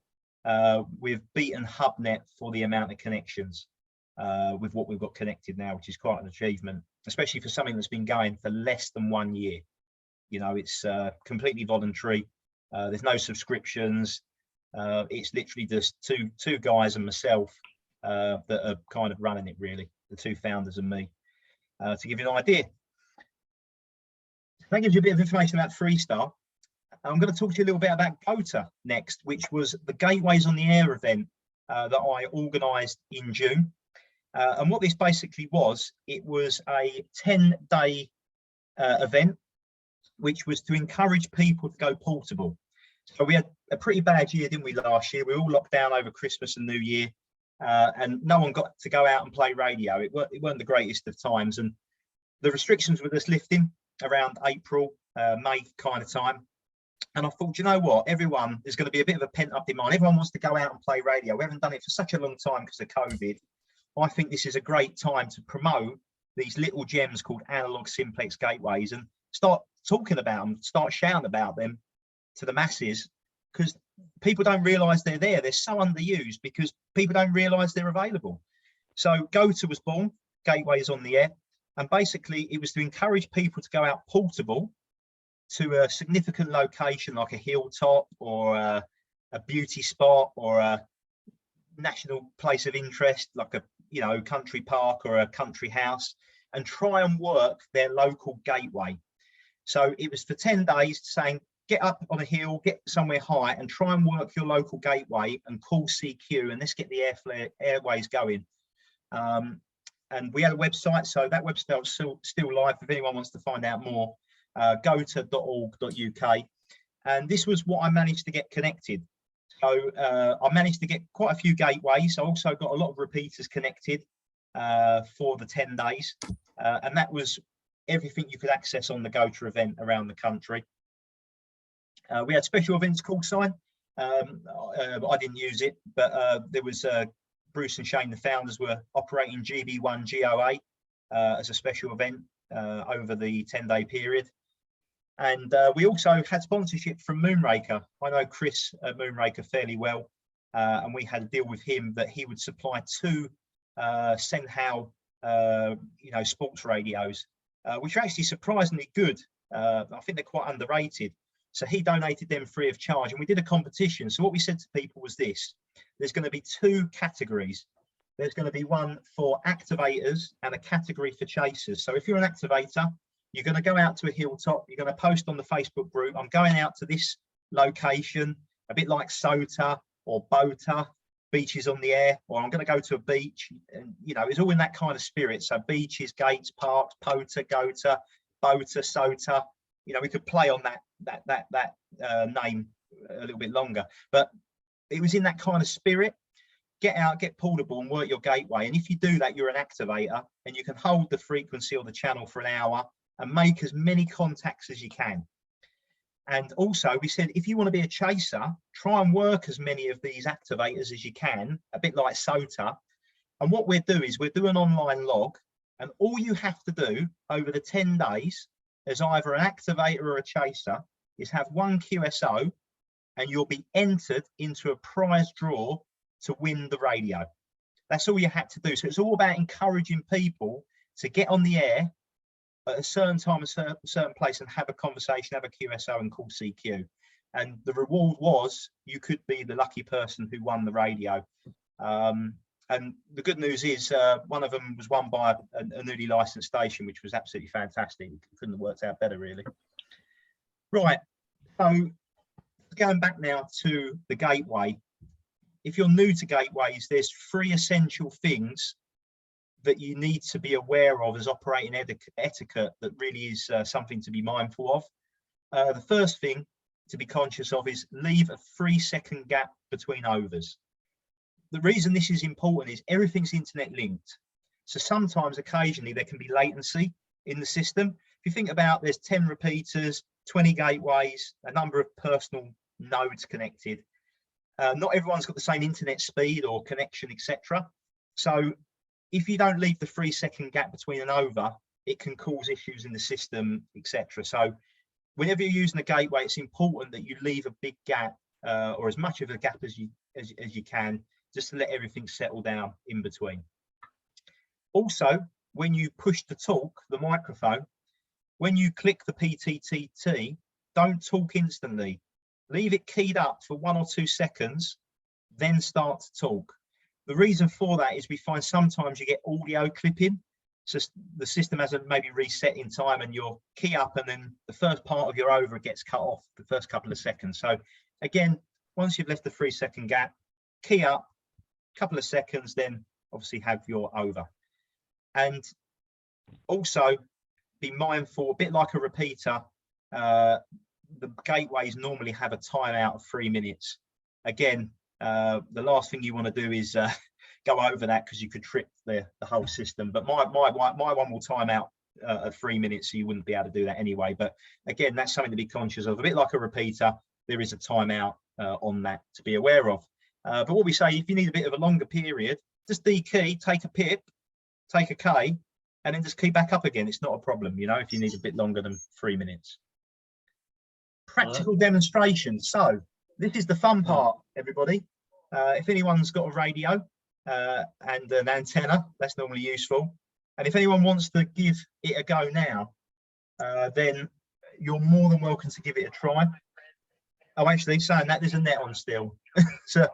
Speaker 2: We've beaten HubNet for the amount of connections with what we've got connected now, which is quite an achievement, especially for something that's been going for less than 1 year. You know, it's completely voluntary. There's no subscriptions. It's literally just two guys and myself that are kind of running it, really, the 2 founders and me, to give you an idea. That gives you a bit of information about Freestar. I'm going to talk to you a little bit about GOTA next, which was the Gateways on the Air event that I organised in June. And what this basically was, it was a 10-day event, which was to encourage people to go portable. So we had a pretty bad year, didn't we, last year? We were all locked down over Christmas and New Year, and no one got to go out and play radio. It weren't the greatest of times, and the restrictions were just lifting around April, May kind of time. And I thought, you know what, everyone, there's going to be a bit of a pent-up demand. Everyone wants to go out and play radio. We haven't done it for such a long time because of COVID. I think this is a great time to promote these little gems called analog simplex gateways. And start talking about them, start shouting about them to the masses, because people don't realise they're there. They're so underused because people don't realise they're available. So GoTo was born, Gateways on the Air, and basically it was to encourage people to go out portable to a significant location like a hilltop or a beauty spot or a national place of interest like a country park or a country house, and try and work their local gateway. So it was for 10 days saying, get up on a hill, get somewhere high and try and work your local gateway and call CQ, and let's get the airways going. And we had a website, so that website is still live. If anyone wants to find out more, go.org.uk. And this was what I managed to get connected. So I managed to get quite a few gateways. I also got a lot of repeaters connected for the 10 days. And that was everything you could access on the GoTo event around the country. We had special events call sign. I didn't use it, but there was Bruce and Shane, the founders, were operating GB1 GOA as a special event over the 10-day period. And we also had sponsorship from Moonraker. I know Chris at Moonraker fairly well, and we had a deal with him that he would supply 2 Senhao sports radios, which are actually surprisingly good. I think they're quite underrated. So he donated them free of charge, and we did a competition. So what we said to people was this: there's going to be 2 categories. There's going to be one for activators and a category for chasers. So if you're an activator, you're going to go out to a hilltop, you're going to post on the Facebook group, I'm going out to this location, a bit like Sota or Bota, beaches on the air, or I'm going to go to a beach. And it's all in that kind of spirit. So beaches, gates, parks, Pota, Gota, Bota, Sota. We could play on that name a little bit longer, but it was in that kind of spirit. Get out, get portable and work your gateway. And if you do that, you're an activator, and you can hold the frequency or the channel for an hour and make as many contacts as you can. And also we said, if you want to be a chaser, try and work as many of these activators as you can, a bit like Sota. And what we'll do is we'll do an online log, and all you have to do over the 10 days as either an activator or a chaser is have 1 QSO, and you'll be entered into a prize draw to win the radio. That's all you had to do. So it's all about encouraging people to get on the air at a certain time, a certain place, and have a conversation, have a QSO and call CQ. And the reward was you could be the lucky person who won the radio. And the good news is one of them was won by a newly licensed station, which was absolutely fantastic. Couldn't have worked out better, really. Right, so going back now to the gateway. If you're new to gateways, there's 3 essential things that you need to be aware of as operating etiquette that really is something to be mindful of. The first thing to be conscious of is leave a 3-second gap between overs. The reason this is important is everything's internet linked. So sometimes, occasionally, there can be latency in the system. If you think about, there's 10 repeaters, 20 gateways, a number of personal nodes connected. Not everyone's got the same internet speed or connection, etc. So if you don't leave the 3-second gap between an over, it can cause issues in the system, etc. So whenever you're using a gateway, it's important that you leave a big gap or as much of a gap as you can, just to let everything settle down in between. Also, when you push the talk, the microphone, when you click the PTTT, don't talk instantly. Leave it keyed up for 1 or 2 seconds, then start to talk. The reason for that is we find sometimes you get audio clipping. So the system hasn't maybe reset in time, and you'll key up and then the first part of your over gets cut off the first couple of seconds. So again, once you've left the 3-second gap, key up, couple of seconds, then obviously have your over. And also be mindful, a bit like a repeater, the gateways normally have a timeout of 3 minutes. Again, the last thing you want to do is go over that, because you could trip the whole system. But my one will time out at 3 minutes, so you wouldn't be able to do that anyway. But again, that's something to be conscious of. A bit like a repeater, there is a timeout on that to be aware of. But what we say, if you need a bit of a longer period, just dekey, take a pip, take a K, and then just key back up again. It's not a problem, you know, if you need a bit longer than 3 minutes. Practical demonstration. So this is the fun part, everybody. If anyone's got a radio and an antenna, that's normally useful. And if anyone wants to give it a go now, then you're more than welcome to give it a try. Oh, actually, saying that, there's a net on still. So,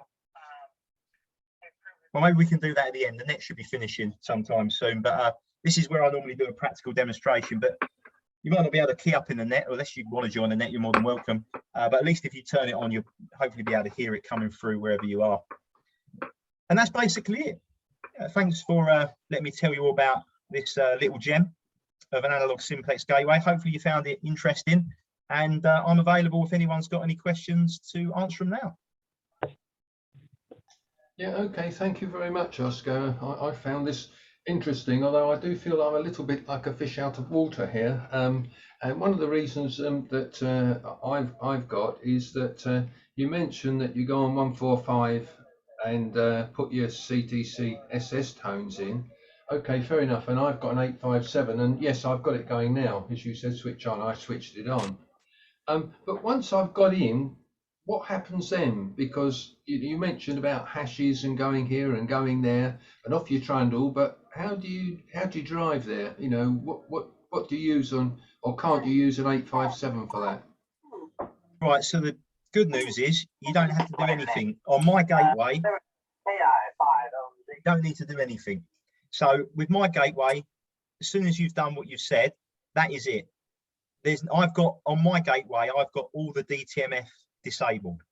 Speaker 2: well, maybe we can do that at the end. The net should be finishing sometime soon. But this is where I normally do a practical demonstration. But you might not be able to key up in the net, or unless you want to join the net, you're more than welcome. But at least if you turn it on, you'll hopefully be able to hear it coming through wherever you are. And that's basically it. Thanks for letting me tell you all about this little gem of an analog simplex gateway. Hopefully you found it interesting, and I'm available if anyone's got any questions to answer them now.
Speaker 1: Yeah, okay, thank you very much, Oscar. I found this interesting, although I do feel I'm a little bit like a fish out of water here. And one of the reasons that I've got is that you mentioned that you go on 145 and put your CTC SS tones in. Okay, fair enough. And I've got an 857, and yes, I've got it going now. As you said, switch on, I switched it on. But once I've got in, what happens then? Because you mentioned about hashes and going here and going there and off your trundle, but how do you drive there? You know, what do you use on, or can't you use an 857 for that?
Speaker 2: Right, so the good news is you don't have to do anything. On my gateway, you don't need to do anything. So with my gateway, as soon as you've done what you've said, that is it. I've got on my gateway, I've got all the DTMF disabled,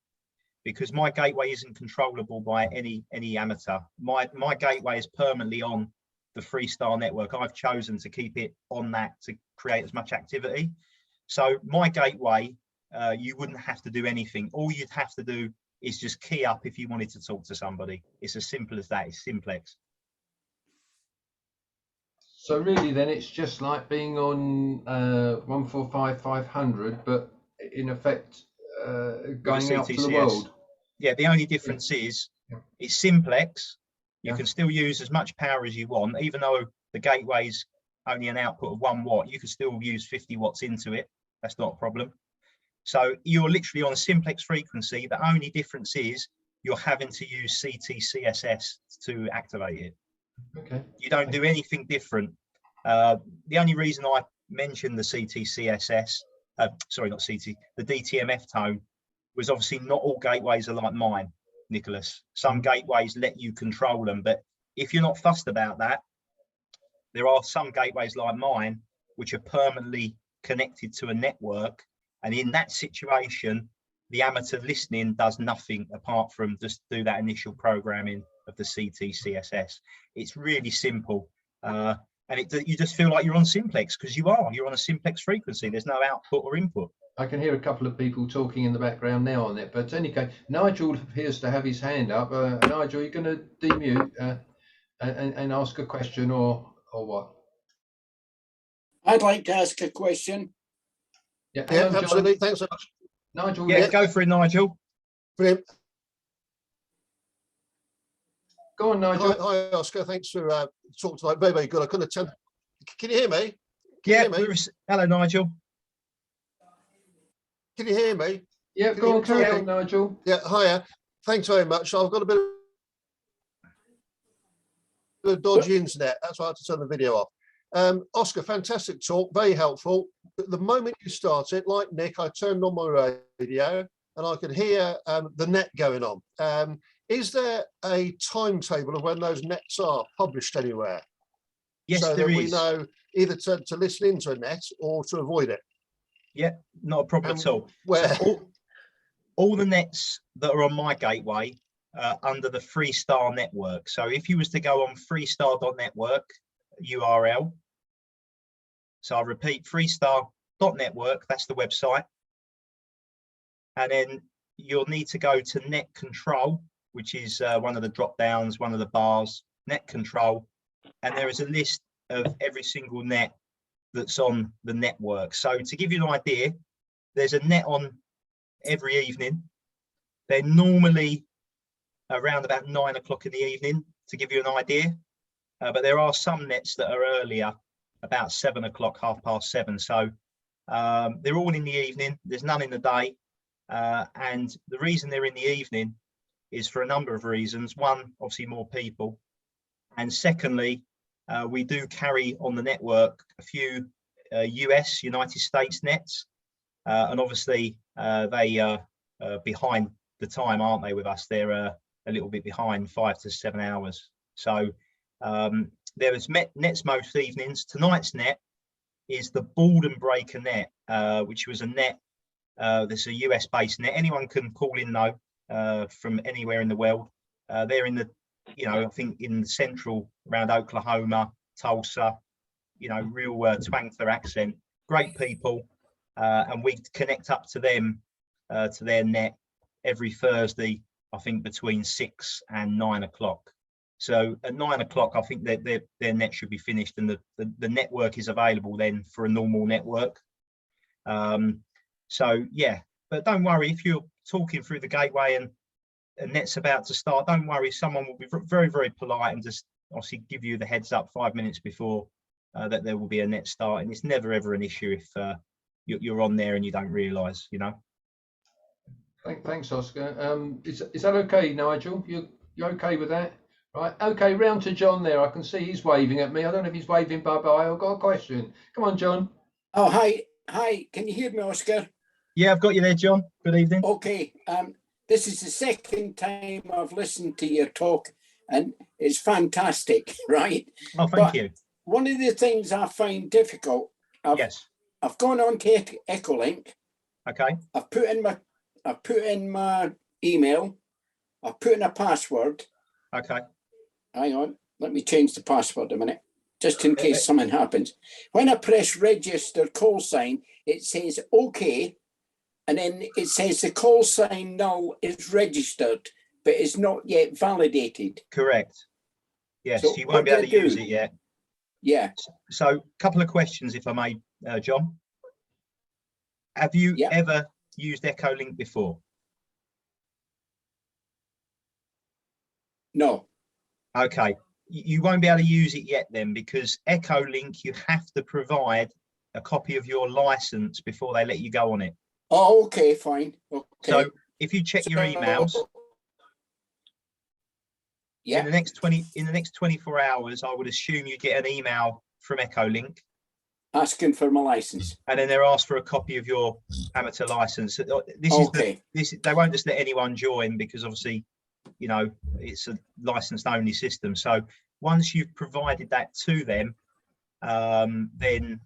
Speaker 2: because my gateway isn't controllable by any amateur. My gateway is permanently on the Freestar network. I've chosen to keep it on that to create as much activity. So my gateway, you wouldn't have to do anything. All you'd have to do is just key up if you wanted to talk to somebody. It's as simple as that. It's simplex.
Speaker 1: So really then it's just like being on 145/500, but in effect going out to the world.
Speaker 2: Yeah, the only difference is it's simplex. You can still use as much power as you want, even though the gateway's only an output of 1 watt. You can still use 50 watts into it. That's not a problem. So you're literally on a simplex frequency. The only difference is you're having to use CTCSS to activate it. Okay. You don't do anything different. The only reason I mentioned the CTCSS, sorry, not CT, the DTMF tone, was obviously not all gateways are like mine, Nicholas. Some gateways let you control them, but if you're not fussed about that, there are some gateways like mine which are permanently connected to a network, and in that situation, the amateur listening does nothing apart from just do that initial programming of the CTCSS. It's really simple, and you just feel like you're on simplex, because you're on a simplex frequency. There's no output or input.
Speaker 1: I can hear a couple of people talking in the background now on it, but anyway, Nigel appears to have his hand up. Nigel, you're going to demute and ask a question or what?
Speaker 3: I'd like to ask a question.
Speaker 1: Yeah,
Speaker 4: absolutely. Thanks so much.
Speaker 1: Nigel.
Speaker 2: Yeah, go for it, Nigel.
Speaker 4: Brilliant.
Speaker 1: Go on, Nigel.
Speaker 4: Hi, Oscar. Thanks for talking tonight. Very, very good. I couldn't attend. Can you hear me?
Speaker 2: Hello, Nigel.
Speaker 4: Can you hear me?
Speaker 1: Yeah, go on, carry on, Nigel.
Speaker 4: Yeah, hiya. Thanks very much. I've got a bit of dodgy internet. That's why I had to turn the video off. Oscar, fantastic talk, very helpful. But the moment you started, like Nick, I turned on my radio and I could hear the net going on. Is there a timetable of when those nets are published anywhere?
Speaker 2: Yes,
Speaker 4: so
Speaker 2: there
Speaker 4: that
Speaker 2: is.
Speaker 4: We know either to listen into a net or to avoid it.
Speaker 2: Yeah, not a problem at all.
Speaker 4: Where?
Speaker 2: So all the nets that are on my gateway under the Freestar network. So if you was to go on freestar.network URL, so I repeat, freestar.network, that's the website. And then you'll need to go to net control, which is one of the drop downs, one of the bars, net control. And there is a list of every single net that's on the network. So to give you an idea, there's a net on every evening. They're normally around about 9 o'clock in the evening, to give you an idea. But there are some nets that are earlier, about 7 o'clock, 7:30. So they're all in the evening. There's none in the day. And the reason they're in the evening is for a number of reasons. One, obviously more people. And secondly, we do carry on the network a few United States nets. And obviously they are behind the time, aren't they, with us? They're a little bit behind, 5 to 7 hours. So there is nets most evenings. Tonight's net is the Board and Breaker net, which was a net. There's a US based net. Anyone can call in though, from anywhere in the world. They're in the, I think in the central around Oklahoma, Tulsa, real Twangther accent. Great people, and we connect up to them, to their net every Thursday, I think between 6 and 9 o'clock. So at 9 o'clock, I think that their net should be finished, and the network is available then for a normal network. So yeah, but don't worry if you're talking through the gateway and net's about to start. Don't worry, someone will be very, very polite and just obviously give you the heads up 5 minutes before that there will be a net start. And it's never ever an issue if you're on there and you don't realise,
Speaker 1: Thanks, Oscar. Is that okay, Nigel? You okay with that? Right. Okay. Round to John there. I can see he's waving at me. I don't know if he's waving bye-bye. I've got a question. Come on, John.
Speaker 3: Oh, hi. Can you hear me, Oscar?
Speaker 2: Yeah, I've got you there, John. Good evening.
Speaker 3: Okay. This is the second time I've listened to your talk, and it's fantastic, right?
Speaker 2: Oh, thank you.
Speaker 3: One of the things I find difficult, I've gone on to Echolink.
Speaker 2: Okay.
Speaker 3: I've put in my email. I've put in a password.
Speaker 2: Okay.
Speaker 3: Hang on, let me change the password a minute, just in case something happens. When I press register call sign, it says okay, and then it says the call sign now is registered, but it's not yet validated.
Speaker 2: Correct. Yes,
Speaker 3: So
Speaker 2: you won't be able to use it yet.
Speaker 3: Yeah.
Speaker 2: So a couple of questions, if I may, John. Have you ever used Echolink before?
Speaker 3: No.
Speaker 2: Okay, you won't be able to use it yet then, because Echolink, you have to provide a copy of your license before they let you go on it.
Speaker 3: Oh, okay, fine. Okay.
Speaker 2: So if you check your emails, in the next 24 hours, I would assume you get an email from Echolink
Speaker 3: asking for my license,
Speaker 2: and then they're asked for a copy of your amateur license. They won't just let anyone join, because obviously, it's a licensed only system. So once you've provided that to them, then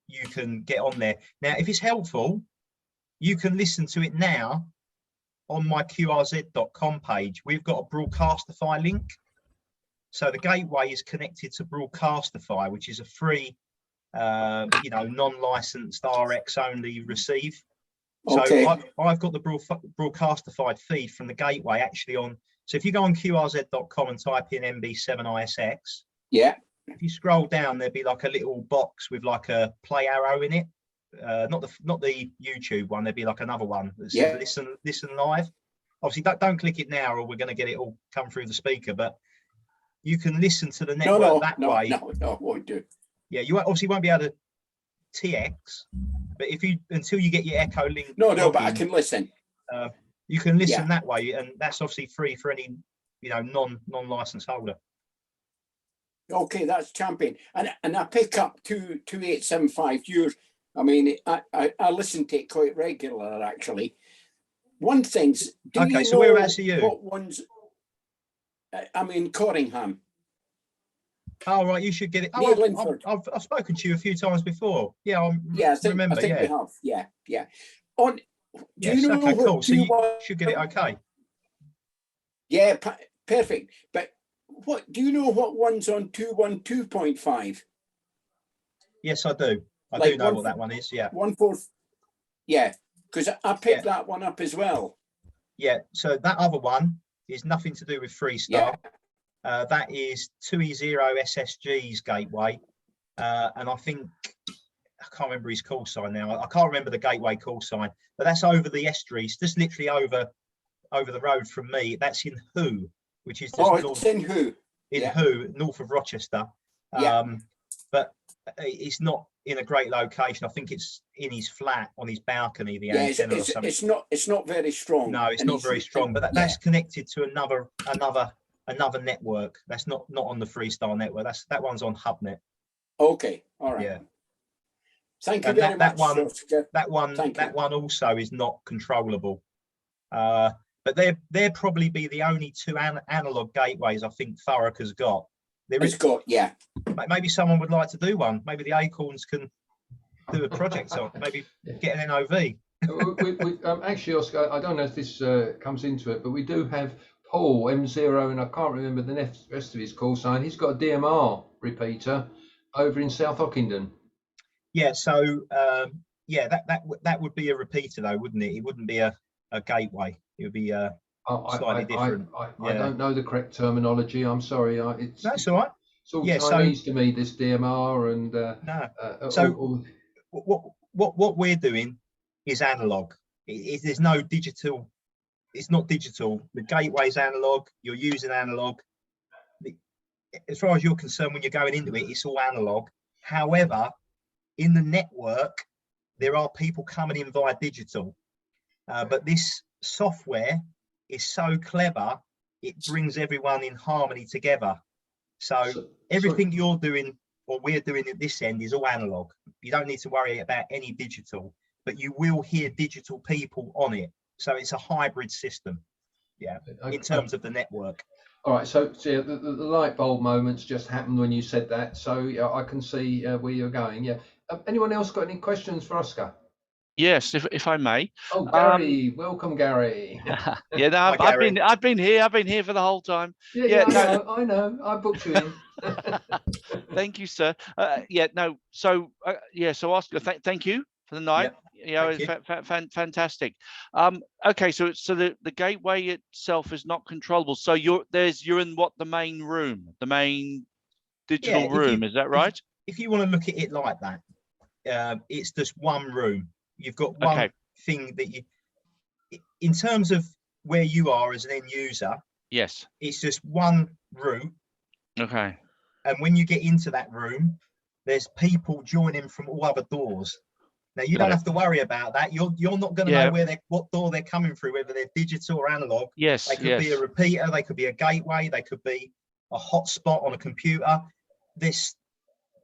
Speaker 2: you can get on there. Now, if it's helpful, you can listen to it now on my qrz.com page. We've got a Broadcastify link. So the gateway is connected to Broadcastify, which is a free, non-licensed RX only receive.
Speaker 3: okay.
Speaker 2: So I've got the Broadcastified feed from the gateway actually on. So if you go on qrz.com and type in MB7ISX, if you scroll down, there'd be like a little box with like a play arrow in it. Not the YouTube one. There'd be like another one that says listen live. Obviously, don't click it now, or we're going to get it all come through the speaker. But you can listen to the network that way.
Speaker 3: No, won't do.
Speaker 2: Yeah, you obviously won't be able to TX, but until you get your Echolink.
Speaker 3: No, but I can listen.
Speaker 2: You can listen that way, and that's obviously free for any non-license holder.
Speaker 3: Okay, that's champion. And I pick up 2875 yours. I mean, I listen to it quite regular actually. One thing's,
Speaker 2: so whereabouts are you?
Speaker 3: What ones? I'm in Corringham.
Speaker 2: Oh right, you should get it. Oh, I've spoken to you a few times before. Yeah, I remember.
Speaker 3: I think we have. Yeah. Do you know
Speaker 2: okay, cool. So you should get it okay.
Speaker 3: Yeah, perfect. But do you know what one's on 212.5?
Speaker 2: Yes, I do. I do know what that one is. Yeah.
Speaker 3: 1/4. Yeah, because I picked that one up as well.
Speaker 2: Yeah. So that other one is nothing to do with Freestar. That is 2E0 SSG's gateway, and I think I can't remember his call sign now. I can't remember the gateway call sign, but that's over the estuaries, just literally over the road from me. That's in Who, which is just
Speaker 3: it's in Who.
Speaker 2: Who, north of Rochester. But it's not in a great location. I think it's in his flat on his balcony, the
Speaker 3: Yeah,
Speaker 2: antenna or something.
Speaker 3: it's not very strong.
Speaker 2: No, it's not very strong, but that's connected to another network. That's not on the Freestar network. That one's on HubNet.
Speaker 3: Okay, all right.
Speaker 2: Yeah.
Speaker 3: Thank you very much.
Speaker 2: That one also is not controllable. But they're probably be the only two analog gateways I think Thurrock has got. Yeah. Maybe someone would like to do one. Maybe the Acorns can do a project on. Maybe get an NOV.
Speaker 1: Actually, Oscar, I don't know if this comes into it, but we do have Paul M0, and I can't remember the rest of his call sign. He's got a DMR repeater over in South Ockenden.
Speaker 2: Yeah, so that would be a repeater though, wouldn't it? It wouldn't be a gateway. It would be slightly different.
Speaker 1: I don't know the correct terminology. I'm sorry.
Speaker 2: That's all right.
Speaker 1: It's all Chinese to me, this DMR and
Speaker 2: what we're doing is analog. There's no digital. It's not digital. The gateway's analog. You're using analog. As far as you're concerned, when you're going into it, it's all analog. However, in the network, there are people coming in via digital. But this software is so clever, it brings everyone in harmony together. So everything you're doing or we're doing at this end is all analog. You don't need to worry about any digital, but you will hear digital people on it. So it's a hybrid system, in terms of the network.
Speaker 1: All right, so yeah, the light bulb moments just happened when you said that. So yeah, I can see where you're going. Yeah. Anyone else got any questions for Oscar?
Speaker 5: Yes, if I may.
Speaker 1: Oh, Gary, welcome, Gary.
Speaker 5: Yeah, no, I've been here for the whole time.
Speaker 1: Yeah, I know. I booked you in.
Speaker 5: Thank you, sir. So Oscar, thank you for the night. Fantastic. Okay, so the gateway itself is not controllable. So you're in the main room, the main digital room. Is that right?
Speaker 2: If you want to look at it like that, it's just one room. You've got one thing that in terms of where you are as an end user.
Speaker 5: Yes.
Speaker 2: It's just one room.
Speaker 5: Okay.
Speaker 2: And when you get into that room, there's people joining from all other doors. Now you don't have to worry about that. You're not going to know what door they're coming through, whether they're digital or analog.
Speaker 5: Yes.
Speaker 2: They could be a repeater. They could be a gateway. They could be a hotspot on a computer. It's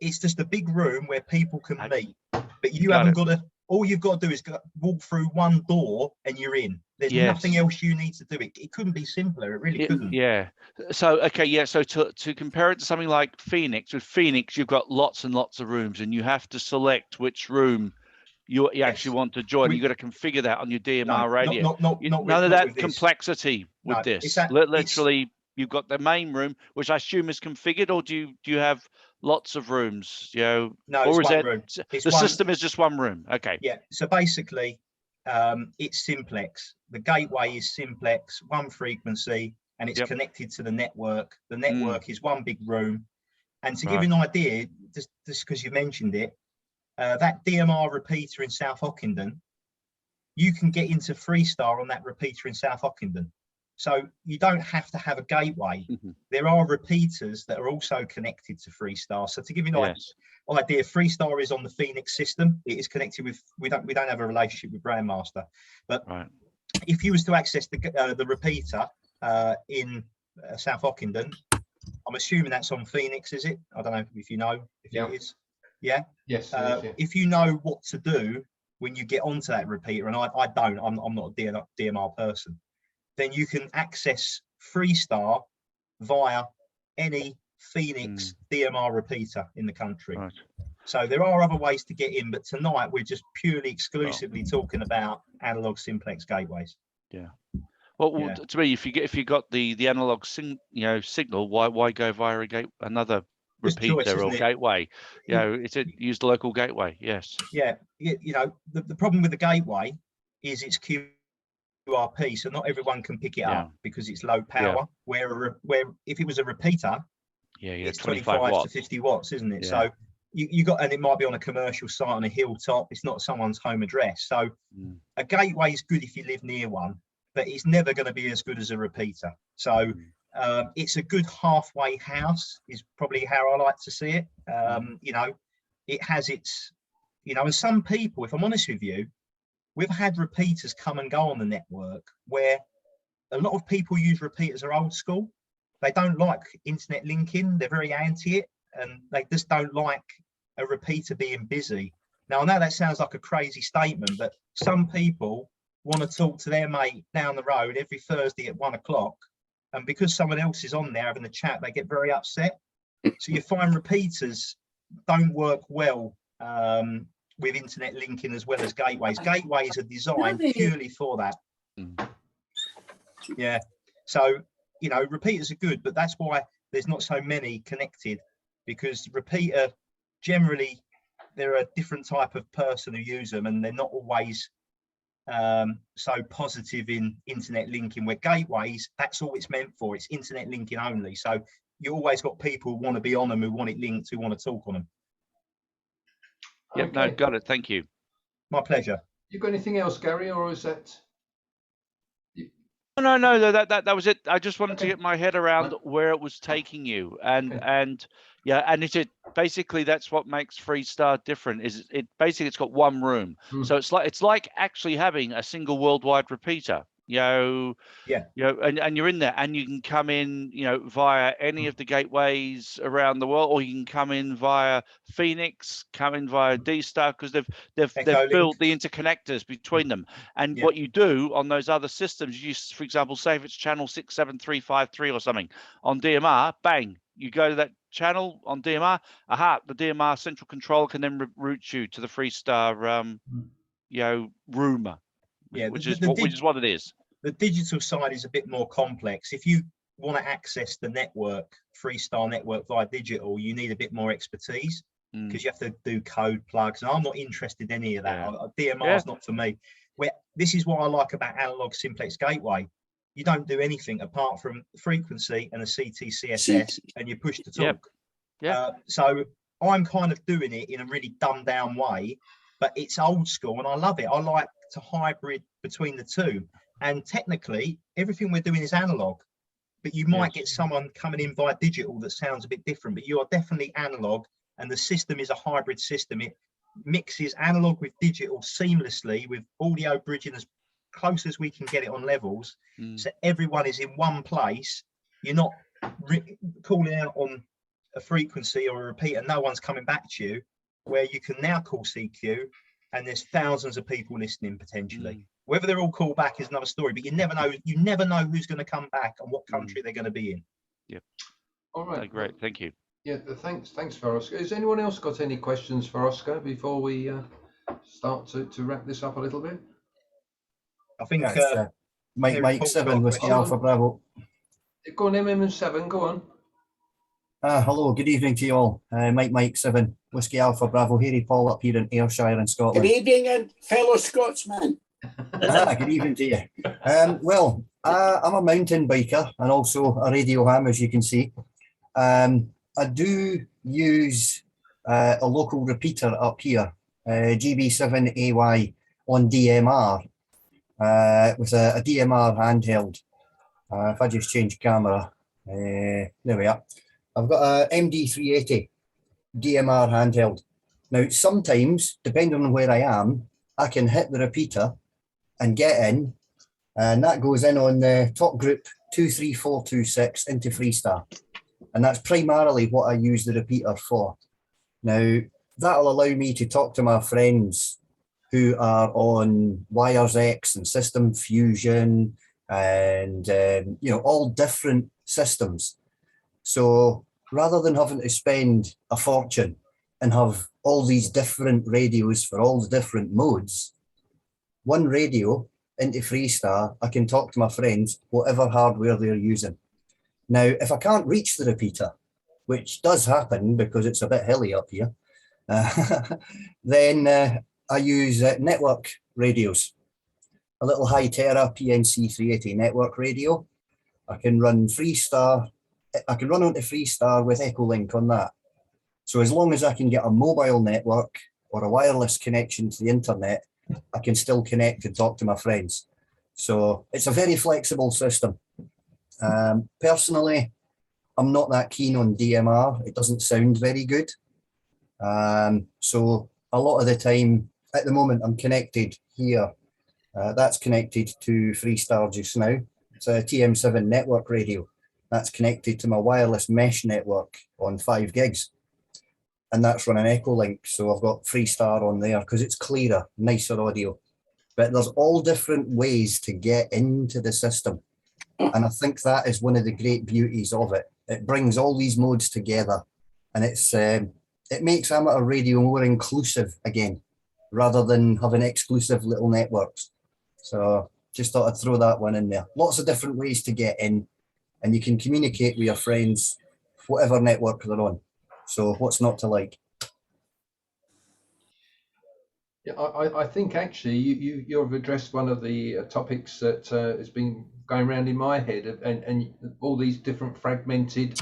Speaker 2: just a big room where people can meet. But you haven't got to. All you've got to do is walk through one door and you're in. There's nothing else you need to do. It couldn't be simpler. It really couldn't.
Speaker 5: Yeah. So So to compare it to something like Phoenix, with Phoenix you've got lots and lots of rooms, and you have to select which room you actually want to join. You've got to configure that on your DMR radio. None of that complexity with this. Literally, you've got the main room, which I assume is configured, or do you have lots of rooms?
Speaker 2: No,
Speaker 5: or
Speaker 2: it's one room.
Speaker 5: The system is just one room. Okay.
Speaker 2: Yeah. So basically, it's Simplex. The gateway is Simplex, one frequency, and it's connected to the network. The network is one big room. And to give you an idea, just because you mentioned it, that DMR repeater in South Ockenden, you can get into Freestar on that repeater in South Ockenden. So you don't have to have a gateway. There are repeaters that are also connected to Freestar. So to give you an idea, Freestar is on the Phoenix system. It is connected with. We don't have a relationship with Grandmaster, but if you was to access the repeater in South Ockenden, I'm assuming that's on Phoenix, is it? I don't know if you know if it is. Yeah.
Speaker 1: Yes.
Speaker 2: If you know what to do when you get onto that repeater, and I don't, I'm not a DMR person, then you can access Freestar via any Phoenix DMR repeater in the country. So there are other ways to get in, but tonight we're just purely exclusively talking about analog Simplex gateways.
Speaker 5: Yeah. Well, to me, if you got the analog signal, why go via another repeater or gateway? Use the local gateway. Yes.
Speaker 2: Yeah. The problem with the gateway is it's QRP, so not everyone can pick it up because it's low power. Where if it was a repeater, it's 25 to 50 watts, isn't it? So you got, and it might be on a commercial site on a hilltop. It's not someone's home address. So a gateway is good if you live near one, but it's never going to be as good as a repeater. So it's a good halfway house is probably how I like to see it. it has its, you know, and some people, if I'm honest with you, we've had repeaters come and go on the network where a lot of people use repeaters are old school. They don't like internet linking. They're very anti it, and they just don't like a repeater being busy. Now, I know that sounds like a crazy statement, but some people want to talk to their mate down the road every Thursday at 1 o'clock. And because someone else is on there having a chat, they get very upset. So you find repeaters don't work well with internet linking as well as gateways. Gateways are designed purely for that. Yeah. So, you know, repeaters are good, but that's why there's not so many connected, because repeater, generally, they're a different type of person who use them, and they're not always so positive in internet linking, where gateways, that's all it's meant for. It's internet linking only. So you always got people who want to be on them, who want it linked, who want to talk on them.
Speaker 5: Yep, no, got it. Thank you.
Speaker 2: My pleasure.
Speaker 1: You got anything else, Gary, or is that?
Speaker 5: No, that was it. I just wanted to get my head around where it was taking you, and yeah, and it basically that's what makes Freestar different. Is it basically it's got one room, so it's like actually having a single worldwide repeater. And you're in there, and you can come in, via any of the gateways around the world, or you can come in via Phoenix, come in via D-Star, because they've built the interconnectors between them. And what you do on those other systems, you, for example, say if it's channel 67353 or something on DMR, bang, you go to that channel on DMR. The DMR central control can then route you to the Freestar, room. Which is what it is.
Speaker 2: The digital side is a bit more complex. If you want to access the network, Freestar network via digital, you need a bit more expertise, because you have to do code plugs. And I'm not interested in any of that. DMR is not for me. This is what I like about analog Simplex gateway. You don't do anything apart from frequency and a CT/CSS, and you push to talk. So I'm kind of doing it in a really dumbed down way, but it's old school and I love it. I like to hybrid between the two. And technically, everything we're doing is analog, but you might get someone coming in via digital that sounds a bit different, but you are definitely analog, and the system is a hybrid system. It mixes analog with digital seamlessly, with audio bridging as close as we can get it on levels. So everyone is in one place. You're not calling out on a frequency or a repeater. No one's coming back to you, where you can now call CQ, and there's thousands of people listening potentially. Whether they're all called back is another story, but you never know. You never know who's going to come back and what country they're going to be in.
Speaker 5: Yep.
Speaker 1: All right.
Speaker 5: Great. Thank you.
Speaker 1: Yeah. Thanks for Oscar. Has anyone else got any questions for Oscar before we start to wrap this up a little bit?
Speaker 2: I think
Speaker 6: Mike 7 Whiskey Alpha Bravo.
Speaker 1: Go on, MM7. Go on.
Speaker 6: Hello, good evening to you all. Mike 7 Whiskey Alpha Bravo. Harry Paul up here in Ayrshire in Scotland.
Speaker 3: Good evening, and fellow Scotsman.
Speaker 6: Good evening to you. Well, I'm a mountain biker and also a radio ham, as you can see. I do use a local repeater up here, GB7AY on DMR, with a DMR handheld. If I just change camera, there we are. I've got a MD380 DMR handheld. Now, sometimes, depending on where I am, I can hit the repeater and get in, and that goes in on the top group 23426 into Freestar. And that's primarily what I use the repeater for. Now, that'll allow me to talk to my friends who are on Wires X and System Fusion and, all different systems. So rather than having to spend a fortune and have all these different radios for all the different modes, one radio into Freestar, I can talk to my friends, whatever hardware they're using. Now, if I can't reach the repeater, which does happen because it's a bit hilly up here, then I use network radios, a little Hytera PNC380 network radio. I can run Freestar. I can run onto Freestar with Echolink on that. So as long as I can get a mobile network or a wireless connection to the internet, I can still connect and talk to my friends. So it's a very flexible system. Personally, I'm not that keen on DMR. It doesn't sound very good. So a lot of the time, at the moment, I'm connected here. That's connected to Freestar just now. It's a TM7 network radio. That's connected to my wireless mesh network on 5 gigs. And that's running Echolink. So I've got Freestar on there because it's clearer, nicer audio. But there's all different ways to get into the system. And I think that is one of the great beauties of it. It brings all these modes together, and it makes amateur radio more inclusive again, rather than having exclusive little networks. So just thought I'd throw that one in there. Lots of different ways to get in, and you can communicate with your friends, whatever network they're on. So what's not to like?
Speaker 1: Yeah, I think actually you've addressed one of the topics that has been going around in my head, and all these different fragmented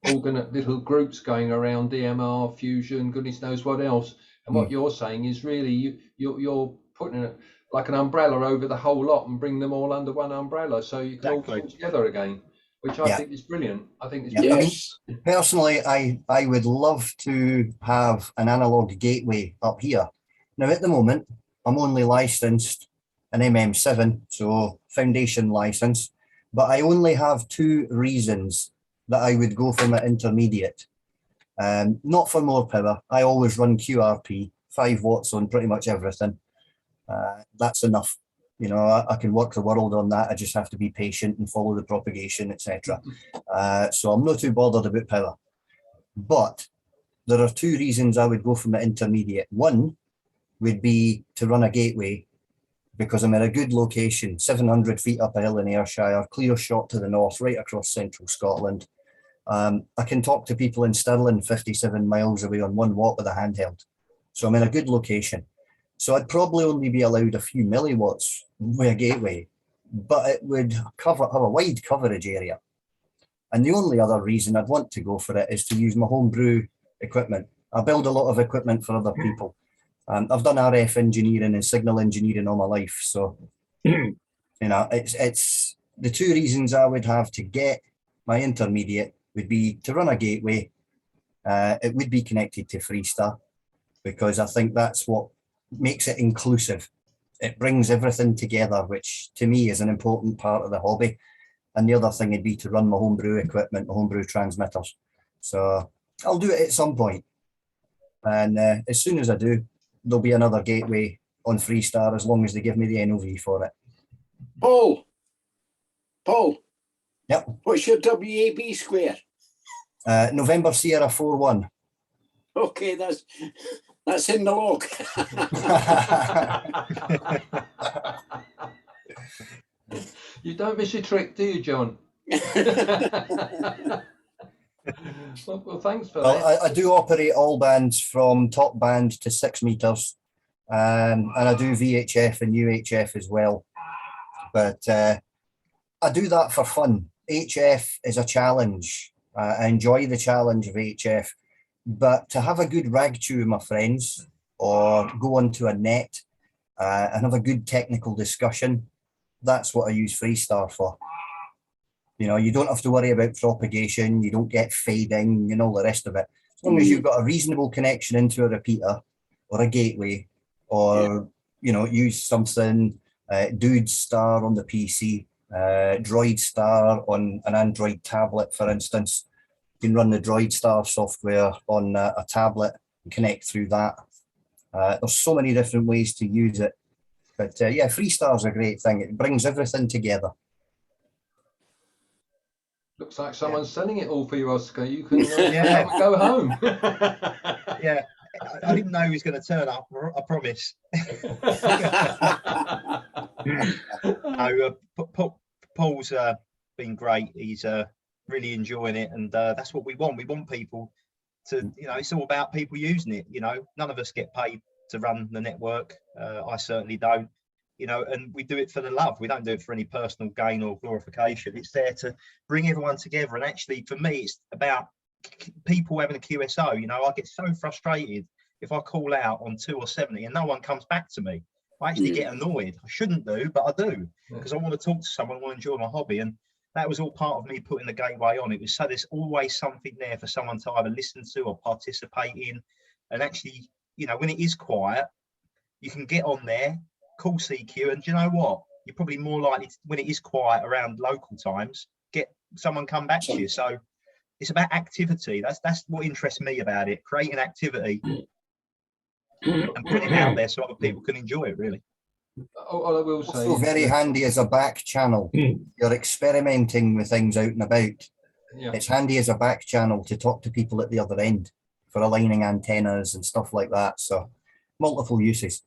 Speaker 1: little groups going around, DMR, Fusion, goodness knows what else. And what you're saying is really you're putting like an umbrella over the whole lot and bring them all under one umbrella, so you can all come together again, which I think is brilliant. I think it's brilliant.
Speaker 6: I mean, personally, I would love to have an analog gateway up here. Now, at the moment, I'm only licensed an MM7, so foundation license, but I only have 2 reasons that I would go for my intermediate. Not for more power. I always run QRP, 5 watts on pretty much everything. That's enough. You know, I can work the world on that. I just have to be patient and follow the propagation, etc. So I'm not too bothered about power. But there are 2 reasons I would go for my intermediate. One would be to run a gateway, because I'm in a good location, 700 feet up a hill in Ayrshire, clear shot to the north, right across central Scotland. I can talk to people in Stirling 57 miles away on 1 watt with a handheld. So I'm in a good location. So I'd probably only be allowed a few milliwatts with a gateway, but it would have a wide coverage area. And the only other reason I'd want to go for it is to use my homebrew equipment. I build a lot of equipment for other people. I've done RF engineering and signal engineering all my life. So, you know, it's the 2 reasons I would have to get my intermediate would be to run a gateway. It would be connected to Freestar, because I think that's what makes it inclusive. It brings everything together, which to me is an important part of the hobby. And the other thing would be to run my homebrew equipment, my homebrew transmitters. So I'll do it at some point. And as soon as I do, there'll be another gateway on Freestar, as long as they give me the NOV for it.
Speaker 3: Paul.
Speaker 6: Yep.
Speaker 3: What's your WAB square?
Speaker 6: November Sierra 4-1.
Speaker 3: Okay, that's in the log.
Speaker 1: You don't miss a trick, do you, John? Well, thanks for that.
Speaker 6: I do operate all bands from top band to 6 meters, and I do VHF and UHF as well. But I do that for fun. HF is a challenge. I enjoy the challenge of HF, but to have a good rag chew with my friends, or go onto a net and have a good technical discussion, that's what I use Freestar for. You know, you don't have to worry about propagation, you don't get fading and all the rest of it. As long as you've got a reasonable connection into a repeater or a gateway, or, you know, use something, Dude Star on the PC, Droid Star on an Android tablet, for instance. You can run the Droid Star software on a tablet and connect through that. There's so many different ways to use it. But yeah, Freestar is a great thing. It brings everything together.
Speaker 1: Looks like someone's selling it all for you, Oscar. You can go home.
Speaker 2: Yeah, I didn't know he was going to turn up, I promise. Paul's been great. He's really enjoying it, and that's what we want. We want people to, you know, it's all about people using it. You know, none of us get paid to run the network. I certainly don't. You know, and we do it for the love. We don't do it for any personal gain or glorification. It's there to bring everyone together. And actually, for me, it's about people having a QSO. You know, I get so frustrated if I call out on 2 or 70 and no one comes back to me. I actually get annoyed. I shouldn't do, but I do, because I want to talk to someone, I want to enjoy my hobby. And that was all part of me putting the gateway on. It was so there's always something there for someone to either listen to or participate in. and actually, you know, when it is quiet, you can get on there, call CQ, and do you know what? You're probably more likely to, when it is quiet around local times, get someone come back to you. So it's about activity. That's what interests me about it, creating activity and putting it out there so other people can enjoy it, really.
Speaker 1: All I will say
Speaker 6: Also
Speaker 1: is
Speaker 6: very handy as a back channel. You're experimenting with things out and about.
Speaker 1: yeah.
Speaker 6: It's handy as a back channel to talk to people at the other end for aligning antennas and stuff like that. So multiple uses.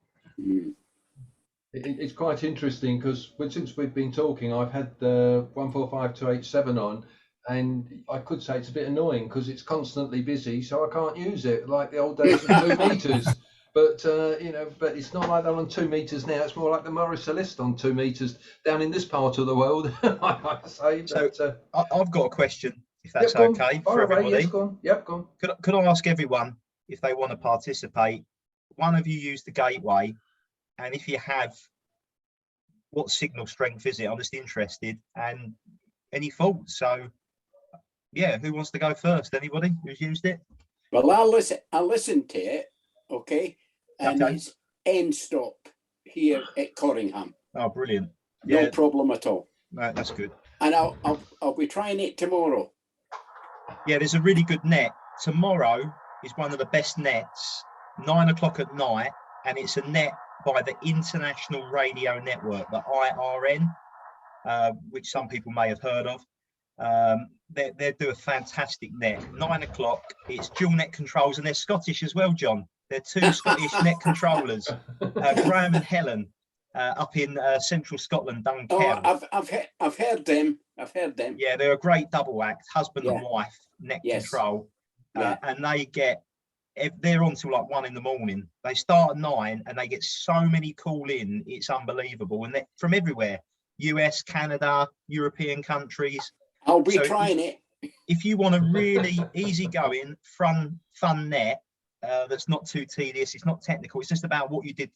Speaker 1: It's quite interesting because since we've been talking, I've had the 145287 on, and I could say it's a bit annoying because it's constantly busy, so I can't use it like the old days of 2 meters. But you know, but it's not like they're on 2 meters now. It's more like the Morris Celeste on 2 meters down in this part of the world. I might say. But,
Speaker 2: So I've got a question, if that's
Speaker 1: yep,
Speaker 2: okay for
Speaker 1: away,
Speaker 2: everybody.
Speaker 1: yes, go on. Yep, go on.
Speaker 2: Could I ask everyone if they want to participate? One of you use the gateway, and if you have, what signal strength is it? I'm just interested, and any thoughts. So yeah, who wants to go first? Anybody who's used it?
Speaker 3: Well, I listen to it, okay, and
Speaker 2: Okay.
Speaker 3: it's end stop here at Corringham.
Speaker 2: Oh, brilliant.
Speaker 3: No
Speaker 2: Yeah,
Speaker 3: problem at all.
Speaker 2: no, that's good.
Speaker 3: And I'll be trying it tomorrow.
Speaker 2: Yeah, there's a really good net. Tomorrow is one of the best nets, 9 o'clock at night, and it's a net by the International Radio Network, the IRN, which some people may have heard of. They do a fantastic net. 9 o'clock, it's dual net controls, and they're Scottish as well, John. They're 2 Scottish net controllers, Graham and Helen, up in central Scotland, Dunkeld.
Speaker 3: Oh, I've heard them. I've heard them.
Speaker 2: Yeah, they're a great double act, husband and wife, net
Speaker 3: Yes.
Speaker 2: control.
Speaker 3: Yeah.
Speaker 2: And they're on till like 1 in the morning. They start at 9 and they get so many call in, it's unbelievable. And they're from everywhere, US, Canada, European countries.
Speaker 3: I'll be
Speaker 2: So
Speaker 3: trying it.
Speaker 2: If you want a really easygoing, fun net that's not too tedious, it's not technical, it's just about what you did,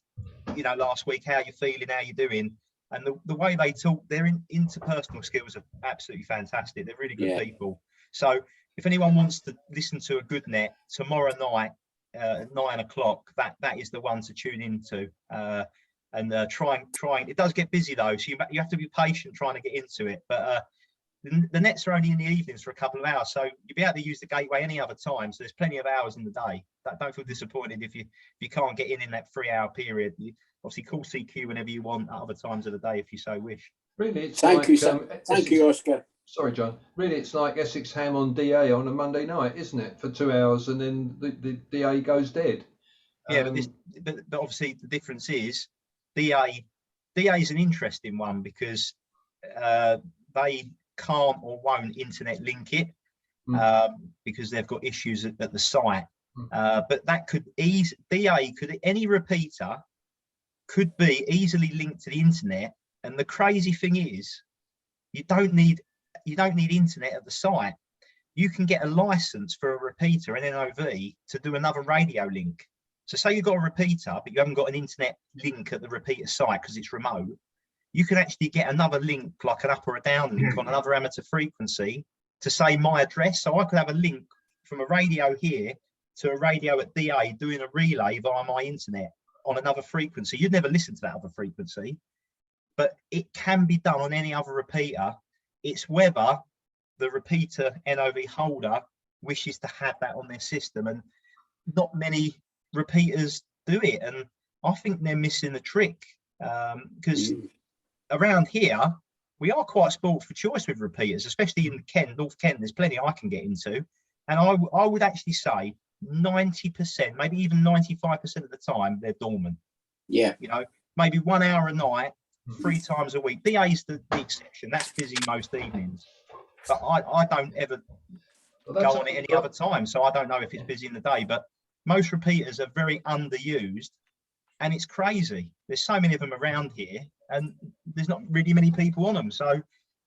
Speaker 2: you know, last week, how you're feeling, how you're doing. And the way they talk, their interpersonal skills are absolutely fantastic. They're really good people. So if anyone wants to listen to a good net tomorrow night at 9 o'clock, that is the one to tune into. And trying. It does get busy though, so you have to be patient trying to get into it. But the nets are only in the evenings for a couple of hours, so you'll be able to use the gateway any other time. So there's plenty of hours in the day. Don't feel disappointed if you can't get in that 3-hour period. You obviously call CQ whenever you want at other times of the day if you so wish.
Speaker 1: Really, it's
Speaker 3: Thank you,
Speaker 1: Essex,
Speaker 3: you, Oscar.
Speaker 1: Sorry, John. Really, it's like Essex Ham on DA on a Monday night, isn't it? For 2 hours, and then the DA goes dead.
Speaker 2: Yeah, but obviously the difference is DA is an interesting one because they can't or won't internet link it because they've got issues at the site. But that could any repeater could be easily linked to the internet. And the crazy thing is, you don't need internet at the site. You can get a license for a repeater, an NOV, to do another radio link. So say you've got a repeater, but you haven't got an internet link at the repeater site because it's remote. You can actually get another link, like an up or a down link on another amateur frequency to say my address. So I could have a link from a radio here to a radio at DA doing a relay via my internet on another frequency. You'd never listen to that other frequency, but it can be done on any other repeater. It's whether the repeater NOV holder wishes to have that on their system, and not many repeaters do it. And I think they're missing the trick because around here, we are quite spoilt for choice with repeaters, especially in Kent, North Kent. There's plenty I can get into. And I would actually say 90%, maybe even 95% of the time, they're dormant. Yeah. You know, maybe 1 hour a night, 3 times a week. DA is the exception. That's busy most evenings. But I don't ever go on it any other time. So I don't know if it's busy in the day. But most repeaters are very underused. And it's crazy. There's so many of them around here, and there's not really many people on them. So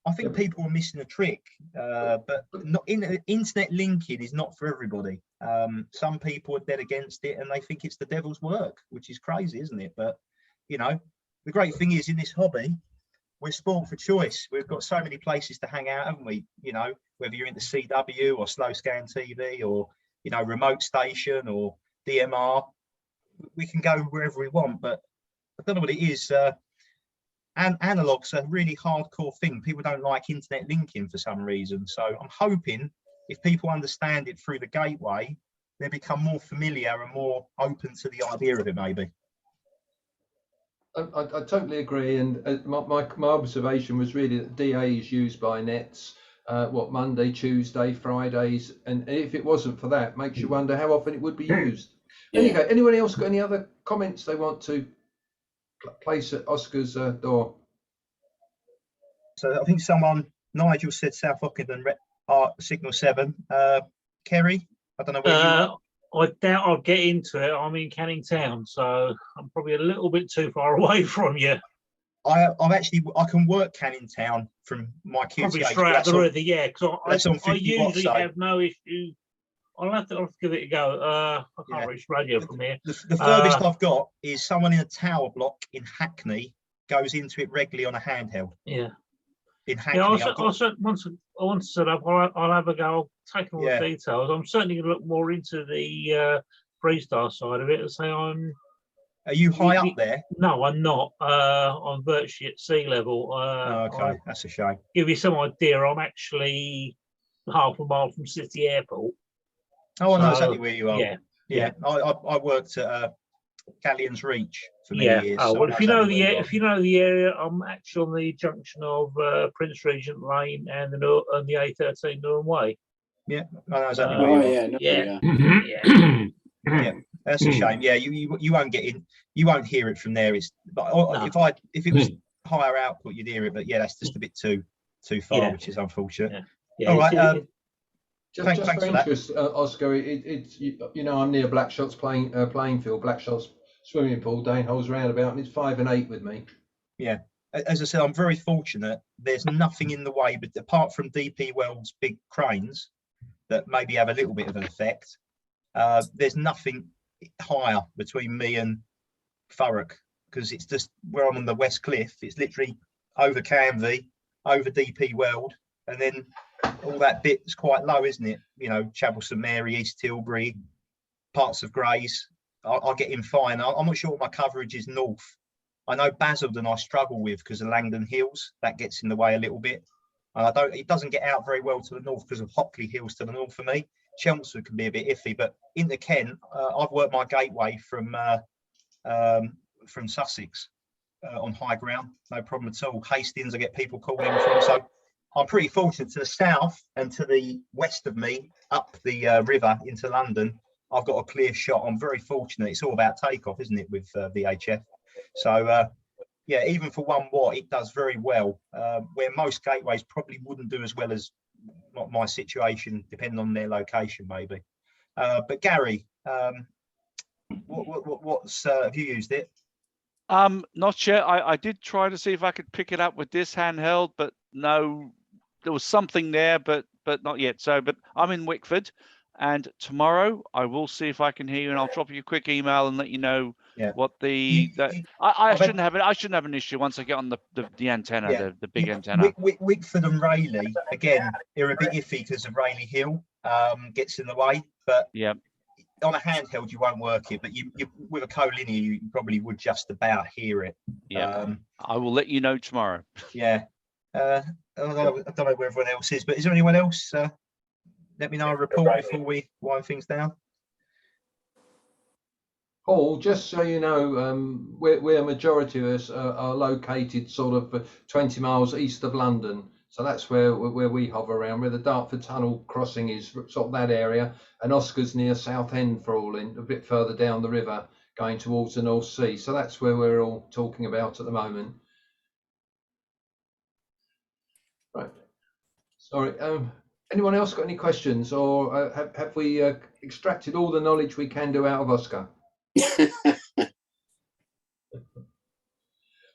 Speaker 2: I think people are missing a trick. But not internet linking is not for everybody. Some people are dead against it, and they think it's the devil's work, which is crazy, isn't it? But you know, the great thing is in this hobby, we're spoilt for choice. We've got so many places to hang out, haven't we? You know, whether you're into CW or slow scan TV or, you know, remote station or DMR. We can go wherever we want, but I don't know what it is. And analog's a really hardcore thing. People don't like internet linking for some reason. So I'm hoping if people understand it through the gateway, they become more familiar and more open to the idea of it, maybe.
Speaker 1: I totally agree, and my observation was really that DA is used by nets, Monday, Tuesday, Fridays, and if it wasn't for that, makes you wonder how often it would be used.
Speaker 3: Yeah.
Speaker 1: Anyway, anyone else got any other comments they want to place at Oscar's door?
Speaker 2: So I think Nigel said South Ockenden, Signal 7. Kerry, I don't know where you are.
Speaker 7: I doubt I'll get into it. I'm in Canning Town, so I'm probably a little bit too far away from you.
Speaker 2: I can work Canning Town from my QTH.
Speaker 7: Probably straight out the river, yeah. Because I usually
Speaker 2: so.
Speaker 7: have no issue. I'll have to give it a go. I can't reach radio from here.
Speaker 2: The furthest I've got is someone in a tower block in Hackney goes into it regularly on a handheld.
Speaker 7: Yeah.
Speaker 2: In Hackney.
Speaker 7: Yeah, once I want to set up, I'll have a go. I'll take all the details. I'm certainly going to look more into the Freestar side of it and say I'm.
Speaker 2: Are you high up there?
Speaker 7: No, I'm not. I'm virtually at sea level.
Speaker 2: Okay, that's a shame.
Speaker 7: Give you some idea. I'm actually half a mile from City Airport.
Speaker 2: Oh, I know exactly where you are.
Speaker 7: Yeah.
Speaker 2: I worked at Galleon's Reach for many years.
Speaker 7: Oh,
Speaker 2: so
Speaker 7: well, if you know the area, I'm actually on the junction of Prince Regent Lane and the A13 Northern Way.
Speaker 2: Yeah, I know exactly where you are. Yeah, that's a shame. Yeah, you won't get in. You won't hear it from there. It's if it was higher output, you'd hear it. But yeah, that's just a bit too far, which is unfortunate.
Speaker 7: Yeah.
Speaker 2: All right.
Speaker 1: Just
Speaker 2: thanks
Speaker 1: for interest, Oscar, it's I'm near Blackshots playing field, Blackshots swimming pool, Dane Holes roundabout, and it's 5 and 8 with me.
Speaker 2: Yeah, as I said, I'm very fortunate. There's nothing in the way, but apart from DP World's big cranes that maybe have a little bit of an effect, there's nothing higher between me and Thurrock, because it's just where I'm on the West Cliff. It's literally over Canvey, over DP World, and then all that bit's quite low, isn't it? Chapel St Mary, East Tilbury, parts of Grays. I'll get in fine. I'm not sure what my coverage is north. I know Basildon I struggle with because of Langdon Hills. That gets in the way a little bit. And it doesn't get out very well to the north because of Hockley Hills to the north for me. Chelmsford can be a bit iffy, but into Kent, I've worked my gateway from Sussex on high ground, no problem at all. Hastings, I get people calling from, so I'm pretty fortunate. To the south and to the west of me, up the river into London, I've got a clear shot. I'm very fortunate. It's all about takeoff, isn't it, with VHF? So, yeah, even for 1 watt, it does very well, where most gateways probably wouldn't do as well as my situation, depending on their location, maybe. But Gary, what's have you used it?
Speaker 5: Not yet. I did try to see if I could pick it up with this handheld, but no, there was something there, but not yet. So, but I'm in Wickford, and tomorrow I will see if I can hear you, and I'll drop you a quick email and let you know what the. I shouldn't have it. I shouldn't have an issue once I get on the antenna, the big antenna.
Speaker 2: Wickford and Rayleigh again, they're a bit iffy because of Rayleigh Hill gets in the way, but on a handheld you won't work it, but you with a collinear you probably would just about hear it.
Speaker 5: I will let you know tomorrow.
Speaker 2: I don't know where everyone else is, but is there anyone else? Let me know a report before we wind things down.
Speaker 1: Paul, just so you know, where a majority of us are located sort of 20 miles east of London. So that's where we hover around, where the Dartford Tunnel crossing is, sort of that area. And Oscar's near Southend for all in, a bit further down the river, going towards the North Sea. So that's where we're all talking about at the moment. Right. Sorry. Anyone else got any questions, or have we extracted all the knowledge we can do out of Oscar?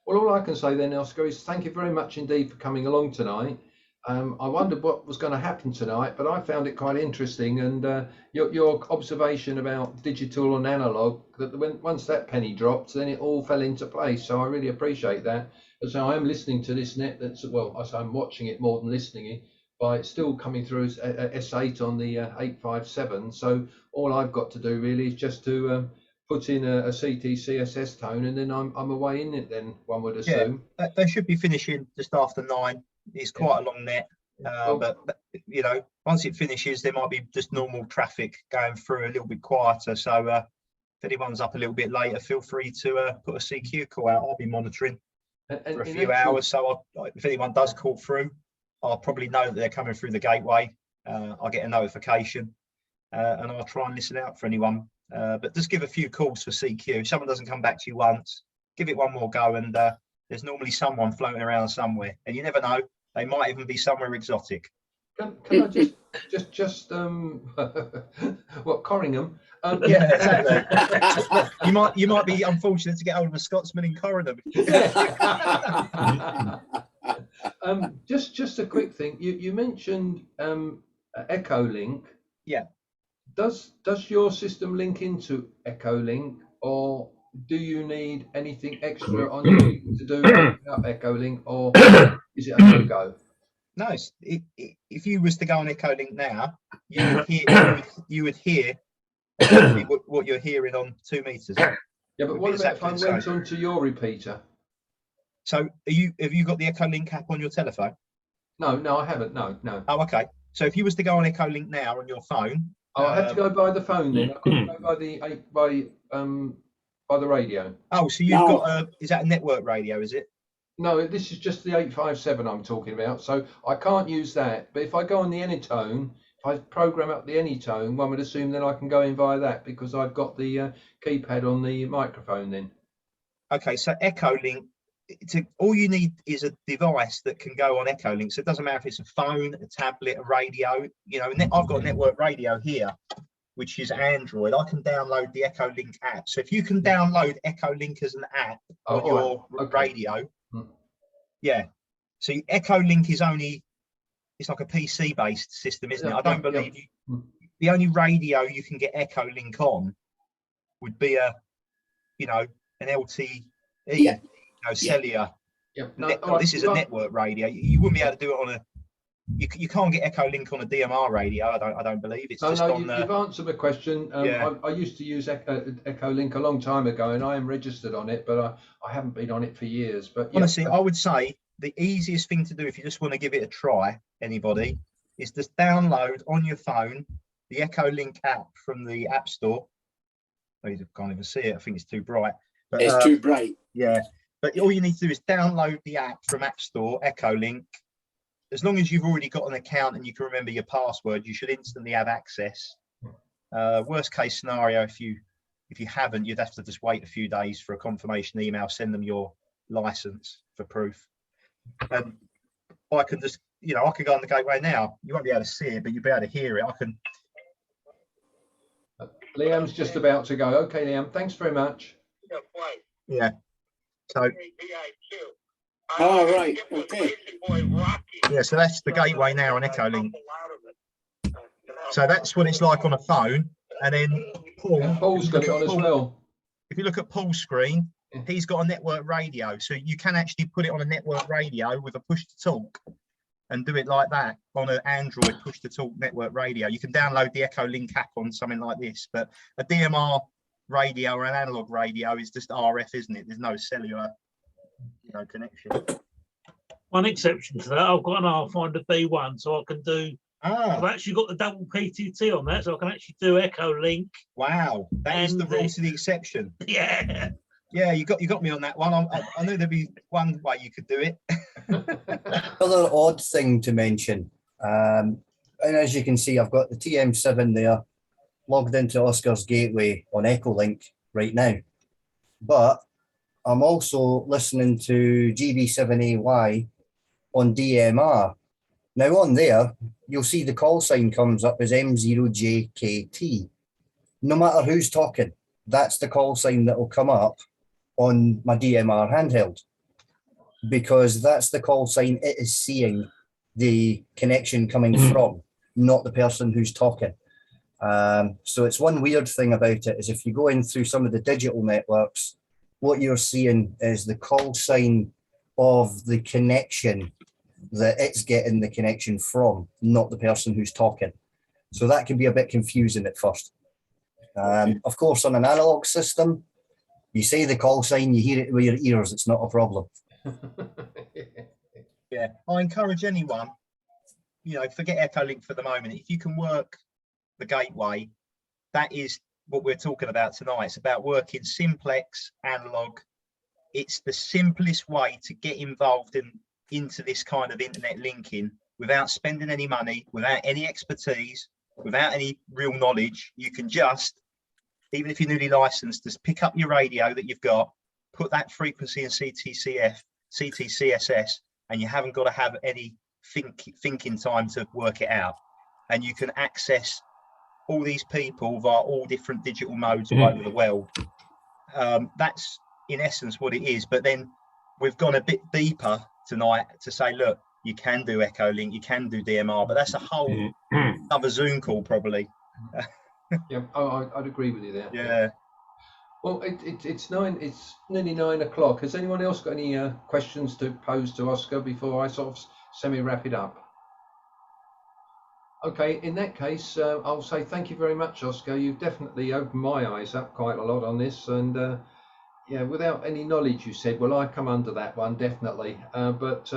Speaker 1: Well, all I can say then, Oscar, is thank you very much indeed for coming along tonight. I wondered what was going to happen tonight, but I found it quite interesting. And your observation about digital and analog, that once that penny dropped, then it all fell into place. So I really appreciate that. So I am listening to this net. I'm watching it more than listening by it's still coming through as S8 on the 857. So all I've got to do really is just to put in a CT CSS tone, and then I'm away in it. Then one would assume.
Speaker 2: Yeah, they should be finishing just after 9. It's quite a long net, but you know, once it finishes, there might be just normal traffic going through a little bit quieter. So if anyone's up a little bit later, feel free to put a CQ call out. I'll be monitoring for a few hours. So if anyone does call through, I'll probably know that they're coming through the gateway. I'll get a notification, and I'll try and listen out for anyone. But just give a few calls for CQ. If someone doesn't come back to you once, give it one more go, and there's normally someone floating around somewhere, and you never know, they might even be somewhere exotic.
Speaker 1: Can I just what, Corringham?
Speaker 2: Yeah, exactly. you might be unfortunate to get hold of a Scotsman in Corringham.
Speaker 1: Just a quick thing. You mentioned Echolink.
Speaker 2: Yeah.
Speaker 1: Does your system link into Echolink, or do you need anything extra on you to do Echolink, or is it a no-go?
Speaker 2: No, if you was to go on Echolink now, you would hear what you're hearing on 2 meters.
Speaker 1: Yeah, but what about if I went onto your repeater?
Speaker 2: So have you got the Echolink app on your telephone?
Speaker 1: No, I haven't. No.
Speaker 2: Oh, okay. So if you was to go on Echolink now on your phone.
Speaker 1: Oh, I have to go by the phone then. I couldn't go by the radio.
Speaker 2: Oh, so you've got is that a network radio, is it?
Speaker 1: No, this is just the 857 I'm talking about. So I can't use that. But if I go on the Anytone, if I program up the Anytone, one would assume then I can go in via that because I've got the keypad on the microphone then. Okay,
Speaker 2: so Echolink, all you need is a device that can go on Echolink. So it doesn't matter if it's a phone, a tablet, a radio. You know, I've got a network radio here, which is Android. I can download the Echolink app. So if you can download Echolink as an app on your radio, yeah. So Echolink is it's like a PC based system, isn't it? I don't believe the only radio you can get Echolink on would be an LTE, cellular. This is a network radio. You wouldn't be able to do it on you can't get Echolink on a DMR radio. I don't believe it's just on.
Speaker 1: You've answered my question. I used to use Echolink a long time ago, and I am registered on it, but I haven't been on it for years. But
Speaker 2: honestly, I would say the easiest thing to do if you just want to give it a try, anybody, is just download on your phone the Echolink app from the App Store. I can't even see it. I think it's too bright.
Speaker 3: But, it's too bright.
Speaker 2: Yeah, but all you need to do is download the app from App Store, Echolink. As long as you've already got an account and you can remember your password, you should instantly have access. Worst case scenario, if you haven't, you'd have to just wait a few days for a confirmation email, send them your license for proof. And I can just, I can go on the gateway now. You won't be able to see it, but you'll be able to hear it. I can.
Speaker 1: Liam's just about to go. Okay, Liam, thanks very much.
Speaker 2: Yeah. So.
Speaker 3: Oh, right. Okay.
Speaker 2: Yeah, so that's the gateway now on Echolink. So that's what it's like on a phone. And then
Speaker 1: Paul's got it on as well.
Speaker 2: If you look at Paul's screen, he's got a network radio. So you can actually put it on a network radio with a push to talk and do it like that on an Android push to talk network radio. You can download the Echolink app on something like this, but a DMR radio or an analog radio is just RF, isn't it? There's no cellular connection.
Speaker 7: One exception to that, I've got an Pathfinder B1, so I can do. I've actually got the double PTT on that, so I can actually do Echolink.
Speaker 2: Wow, that is the rule to the exception.
Speaker 7: Yeah.
Speaker 2: Yeah, you got me on that one. I knew there'd be one way you could do it.
Speaker 6: Another odd thing to mention, and as you can see, I've got the TM7 there logged into Oscar's gateway on Echolink right now, but I'm also listening to GB7AY on DMR. Now on there, you'll see the call sign comes up as M0JKT. No matter who's talking, that's the call sign that will come up on my DMR handheld, because that's the call sign it is seeing the connection coming from, not the person who's talking. So it's one weird thing about it is if you go in through some of the digital networks, what you're seeing is the call sign of the connection that it's getting the connection from, not the person who's talking. So that can be a bit confusing at first. Of course, on an analog system, you say the call sign, you hear it with your ears, it's not a problem.
Speaker 2: Yeah, I encourage anyone, you know, forget Echolink for the moment. If you can work the gateway, that is what we're talking about tonight. It's about working simplex, analog. It's the simplest way to get involved into this kind of internet linking without spending any money, without any expertise, without any real knowledge. You can just, even if you're newly licensed, just pick up your radio that you've got, put that frequency in CTCSS, and you haven't got to have any thinking time to work it out. And you can access all these people via all different digital modes all over the world. That's in essence what it is. But then we've gone a bit deeper tonight to say, look, you can do Echolink, you can do DMR, but that's a whole other Zoom call probably.
Speaker 1: Yeah, I'd agree with you there.
Speaker 2: Yeah.
Speaker 1: Well, it's nearly 9 o'clock. Has anyone else got any questions to pose to Oscar before I sort of semi-wrap it up? Okay, in that case, I'll say thank you very much, Oscar. You've definitely opened my eyes up quite a lot on this, and yeah, without any knowledge, you said, well, I come under that one, definitely. But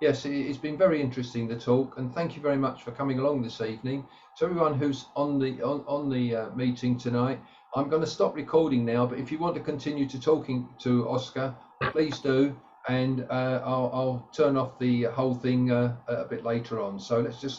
Speaker 1: yes, it's been very interesting to talk, and thank you very much for coming along this evening. To everyone who's on the meeting tonight, I'm going to stop recording now, but if you want to continue to talking to Oscar, please do, and I'll turn off the whole thing a bit later on. So let's just